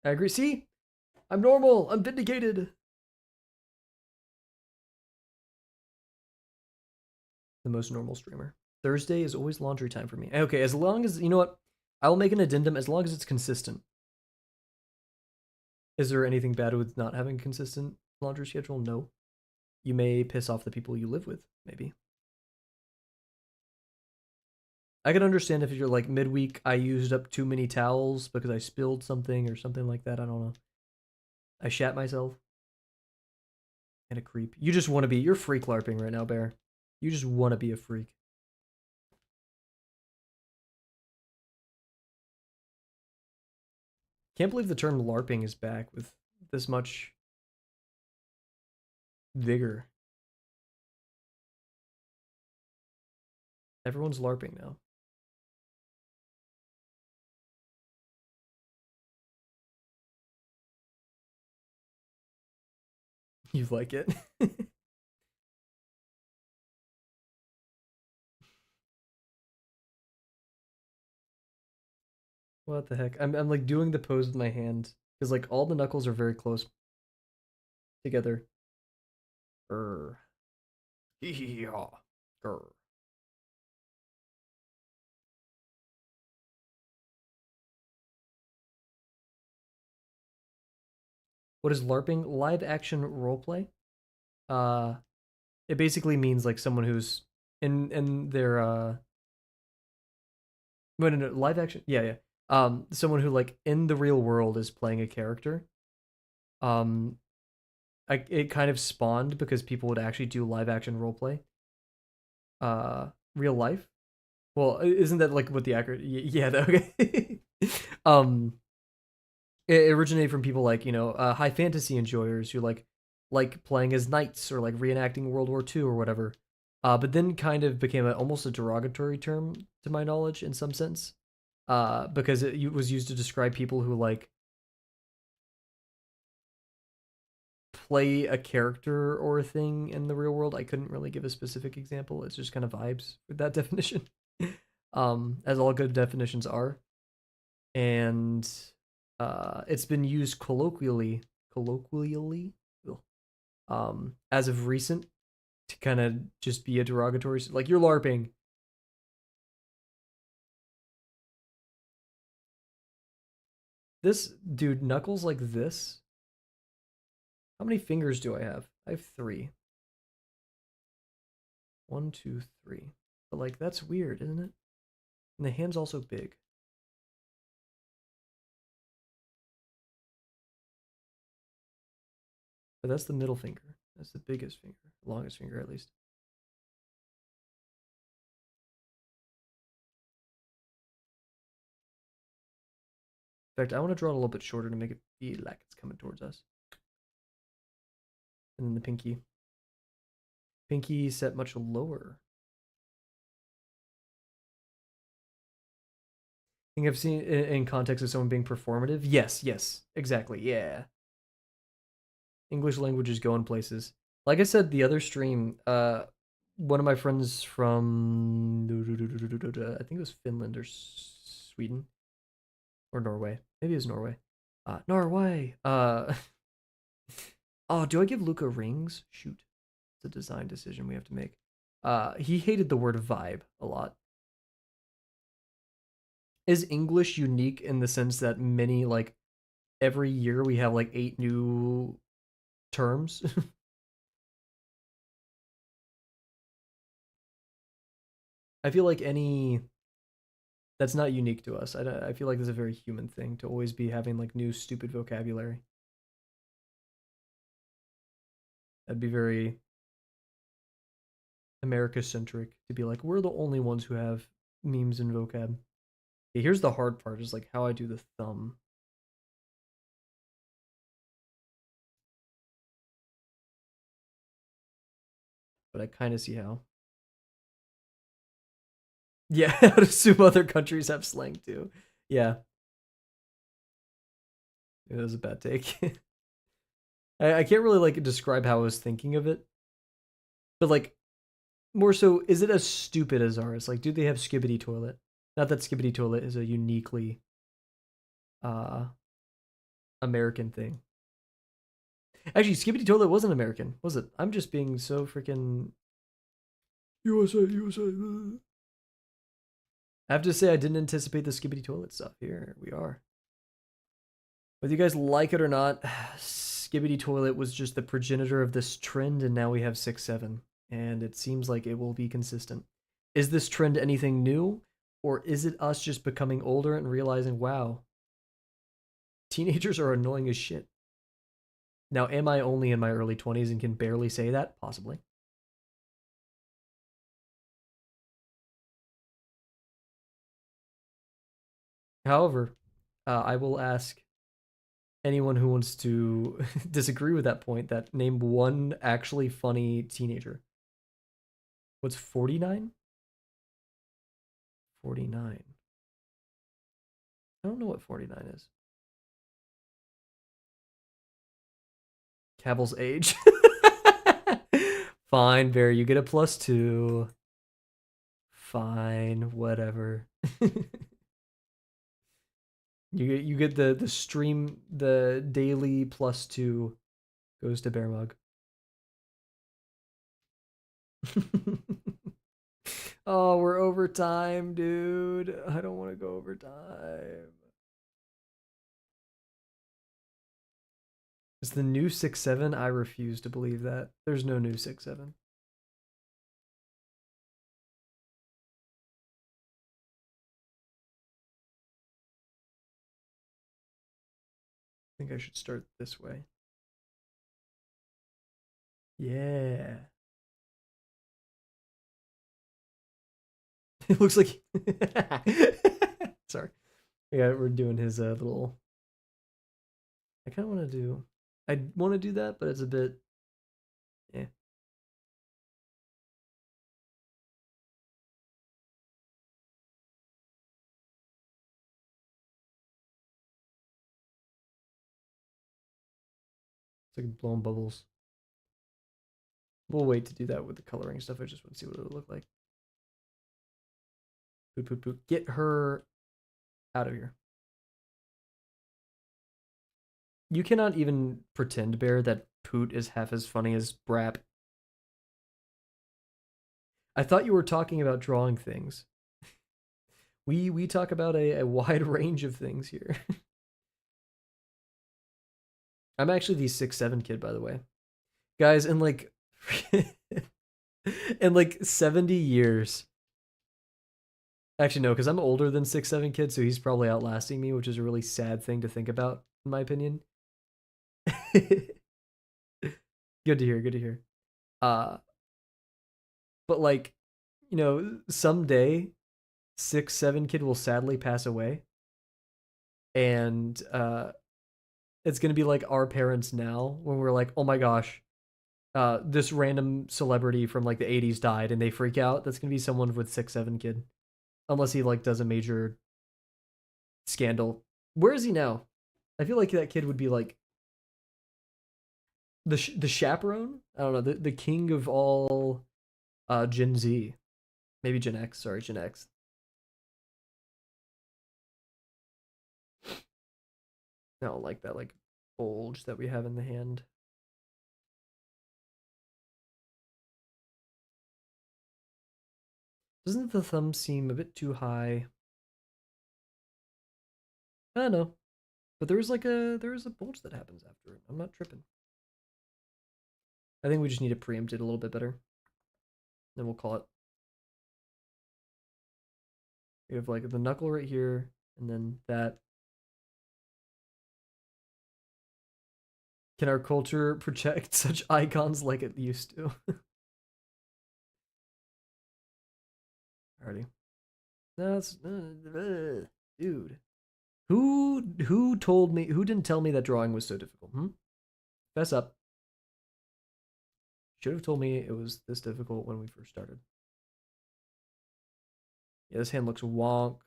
I agree. See, I'm normal. I'm vindicated. The most normal streamer. Thursday is always laundry time for me. Okay, as long as you know what, I will make an addendum as long as it's consistent. Is there anything bad with not having a consistent laundry schedule? No. You may piss off the people you live with, maybe. I can understand if you're like midweek, I used up too many towels because I spilled something or something like that. I don't know. I shat myself. And a creep. You just want to be, you're freak LARPing right now, Bear. You just want to be a freak. Can't believe the term LARPing is back with this much vigor. Everyone's LARPing now. You like it? What the heck? I'm like doing the pose with my hand because like all the knuckles are very close together. Grr. Yeah. Grr. What is LARPing? Live action roleplay. Uh, it basically means like someone who's in their no, live action. Yeah, yeah. Someone who like in the real world is playing a character. Um, it kind of spawned because people would actually do live action roleplay. Real life. Well, isn't that like what the accurate? Yeah, okay. um, it originated from people like high fantasy enjoyers who like playing as knights or like reenacting World War II or whatever. But then kind of became almost a derogatory term to my knowledge in some sense, because it was used to describe people who like play a character or a thing in the real world. I couldn't really give a specific example. It's just kind of vibes with that definition, as all good definitions are. And it's been used colloquially, as of recent to kind of just be a derogatory, like you're LARPing. This dude knuckles like this. How many fingers do I have? I have three. One, two, three. But like that's weird, isn't it? And the hand's also big. But that's the middle finger. That's the biggest finger, longest finger at least. In fact, I want to draw it a little bit shorter to make it feel like it's coming towards us. And then the pinky. Pinky set much lower. I think I've seen in context of someone being performative. Yes, yes, exactly. Yeah. English language is going places. Like I said, the other stream, one of my friends from I think it was Finland or Sweden or Norway. Maybe it was Norway. Norway. Oh, do I give Luca rings? Shoot, it's a design decision we have to make. He hated the word vibe a lot. Is English unique in the sense that many like every year we have like 8 new terms? I feel like any that's not unique to us. I feel like that's a very human thing to always be having like new stupid vocabulary. That'd be very America centric to be like we're the only ones who have memes and vocab. Okay, here's the hard part: is like how I do the thumb. But I kind of see how. Yeah, I would assume other countries have slang too. Yeah, it was a bad take. I can't really like describe how I was thinking of it, but like more so, is it as stupid as ours? Like, do they have Skibbity Toilet? Not that Skibbity Toilet is a uniquely uh American thing. Actually, Skibbity Toilet wasn't American, was it? I'm just being so freaking USA, USA. I have to say, I didn't anticipate the Skibbity Toilet stuff. Here we are. Whether you guys like it or not, Skibbity Toilet was just the progenitor of this trend, and now we have 6-7, and it seems like it will be consistent. Is this trend anything new, or is it us just becoming older and realizing, wow, teenagers are annoying as shit? Now, am I only in my early 20s and can barely say that? Possibly. However, I will ask anyone who wants to disagree with that point that name one actually funny teenager. What's 49? 49. I don't know what 49 is. Kavel's age. Fine, Bear, you get a +2. Fine, whatever. You get the stream, the daily +2 goes to Bear Mug. Oh, we're overtime, dude. I don't want to go overtime. It's the new 6-7. I refuse to believe that. There's no new 6-7. I think I should start this way. Yeah. It looks like. Sorry. Yeah, we're doing his little. I kind of want to do. I want to do that, but it's a bit. Yeah. It's like blowing bubbles. We'll wait to do that with the coloring stuff. I just want to see what it would look like. Poop, poop, poop. Get her out of here. You cannot even pretend, Bear, that Poot is half as funny as Brap. I thought you were talking about drawing things. We talk about a wide range of things here. I'm actually the 6'7" kid, by the way. Guys, in like in like 70 years. Actually, no, because I'm older than 6'7" kid, so he's probably outlasting me, which is a really sad thing to think about, in my opinion. Good to hear, good to hear. Uh but like, someday 6'7" kid will sadly pass away. And it's gonna be like our parents now when we're like, oh my gosh, this random celebrity from like the 80s died and they freak out. That's gonna be someone with 6'7" kid. Unless he like does a major scandal. Where is he now? I feel like that kid would be like the chaperone. I don't know, the king of all Gen Z, maybe Gen X. Sorry, Gen X. I don't like that like bulge that we have in the hand. Doesn't the thumb seem a bit too high? I don't know, but there's a bulge that happens after it. I'm not tripping. I think we just need to preempt it a little bit better. Then we'll call it. We have like the knuckle right here, and then that. Can our culture project such icons like it used to? Alrighty. That's dude. Who told me? Who didn't tell me that drawing was so difficult? Fess up. Should have told me it was this difficult when we first started. Yeah, this hand looks wonk.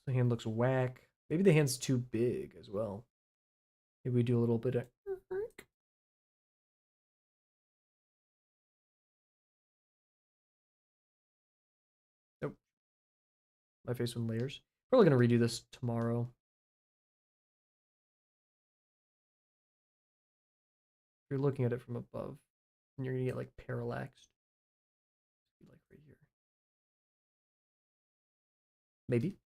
The hand looks whack. Maybe the hand's too big as well. Maybe we do a little bit of. Nope. My face with layers. Probably gonna redo this tomorrow. If you're looking at it from above, and you're gonna get like parallaxed. Like right here. Maybe.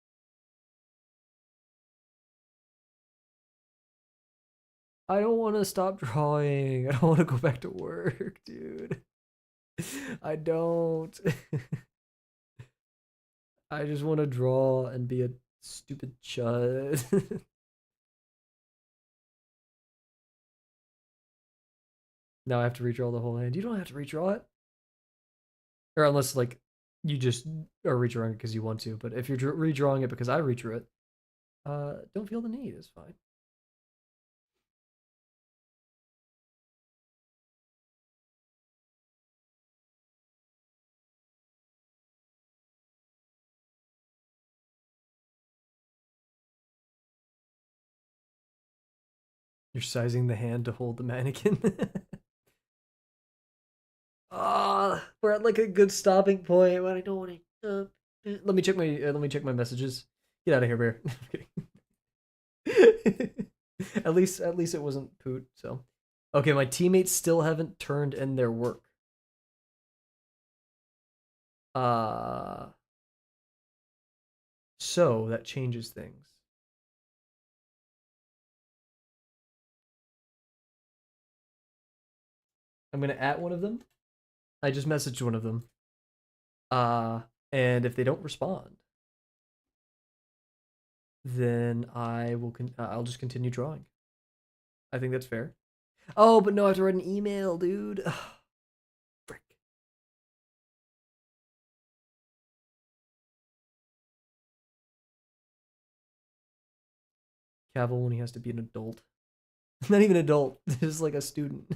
I don't want to stop drawing. I don't want to go back to work, dude. I don't. I just want to draw and be a stupid chud. Now I have to redraw the whole hand. You don't have to redraw it. Or unless, like, you just are redrawing it because you want to. But if you're redrawing it because I redrew it, don't feel the need. It's fine. You're sizing the hand to hold the mannequin. We're at like a good stopping point, but I don't want to. Let me check my messages. Get out of here, Bear. At least it wasn't Poot. So, okay, my teammates still haven't turned in their work. Uh, so that changes things. I'm gonna at one of them. I just messaged one of them. Uh, and if they don't respond, then I'll just continue drawing. I think that's fair. Oh, but no, I have to write an email, dude. Frick. Kavel when he has to be an adult. Not even adult, just like a student.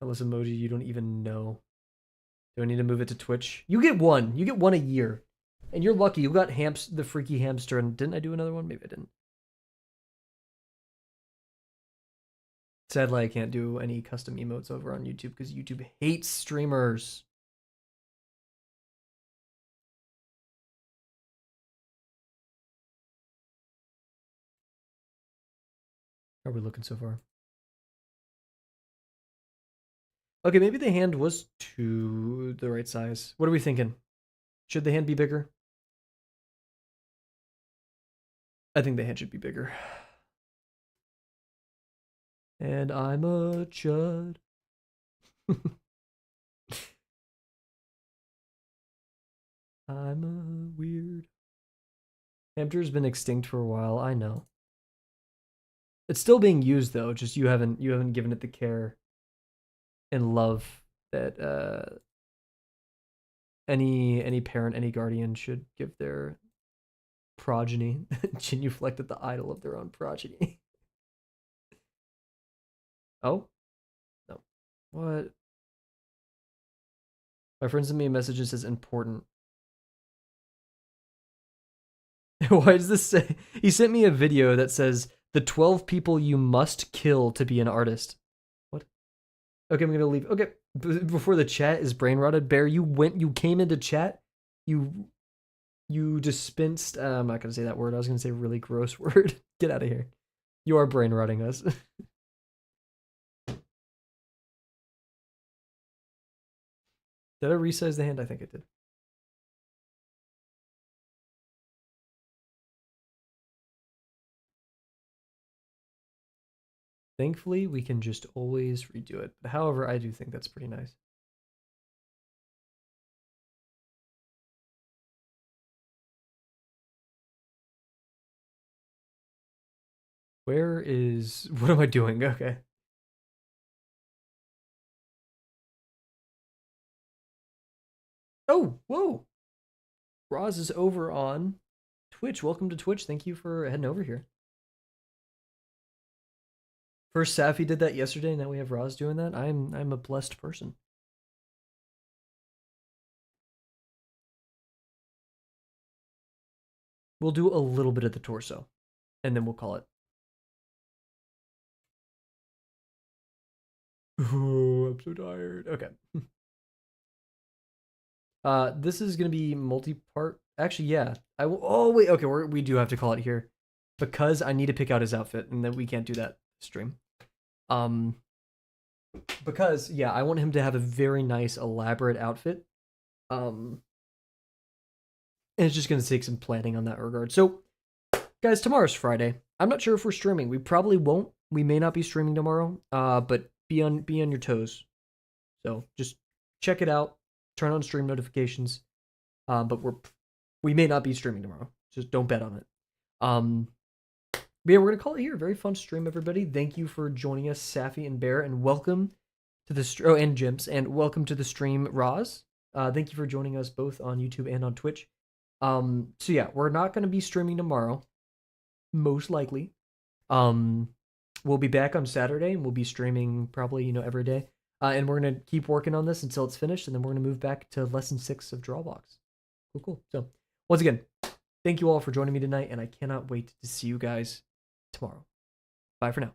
Unless emoji you don't even know. Do I need to move it to Twitch? You get one. You get one a year. And you're lucky. You got the freaky hamster. And didn't I do another one? Maybe I didn't. Sadly, I can't do any custom emotes over on YouTube because YouTube hates streamers. How are we looking so far? Okay, maybe the hand was to the right size. What are we thinking? Should the hand be bigger? I think the hand should be bigger. And I'm a chud. I'm a weird. Hamster's been extinct for a while, I know. It's still being used though, just you haven't given it the care and love that any parent, any guardian should give their progeny. Genuflected the idol of their own progeny. Oh? No. What? My friend sent me a message that says important. Why does this say? He sent me a video that says the 12 people you must kill to be an artist. What? Okay, I'm gonna leave. Okay, before the chat is brain rotted. Bear, you came into chat. You dispensed. I'm not gonna say that word. I was gonna say a really gross word. Get out of here. You are brain rotting us. Did I resize the hand? I think I did. Thankfully, we can just always redo it. However, I do think that's pretty nice. Where is... What am I doing? Okay. Oh, whoa. Roz is over on Twitch. Welcome to Twitch. Thank you for heading over here. First Safi did that yesterday. Now we have Roz doing that. I'm a blessed person. We'll do a little bit of the torso, and then we'll call it. Ooh, I'm so tired. Okay. This is gonna be multi-part. Actually, yeah. I will. Oh wait. Okay, we do have to call it here, because I need to pick out his outfit, and then we can't do that stream. Because yeah, I want him to have a very nice, elaborate outfit. And it's just gonna take some planning on that regard. So, guys, tomorrow's Friday. I'm not sure if we're streaming. We probably won't. We may not be streaming tomorrow. But be on your toes. So just check it out. Turn on stream notifications. But we may not be streaming tomorrow. Just don't bet on it. But yeah, we're gonna call it here. Very fun stream, everybody. Thank you for joining us, Safi and Bear, and welcome to the and Jims, and welcome to the stream, Roz. Thank you for joining us both on YouTube and on Twitch. So yeah, we're not gonna be streaming tomorrow, most likely. We'll be back on Saturday, and we'll be streaming probably every day. And we're gonna keep working on this until it's finished, and then we're gonna move back to lesson 6 of Drawbox. Cool. So once again, thank you all for joining me tonight, and I cannot wait to see you guys tomorrow. Bye for now.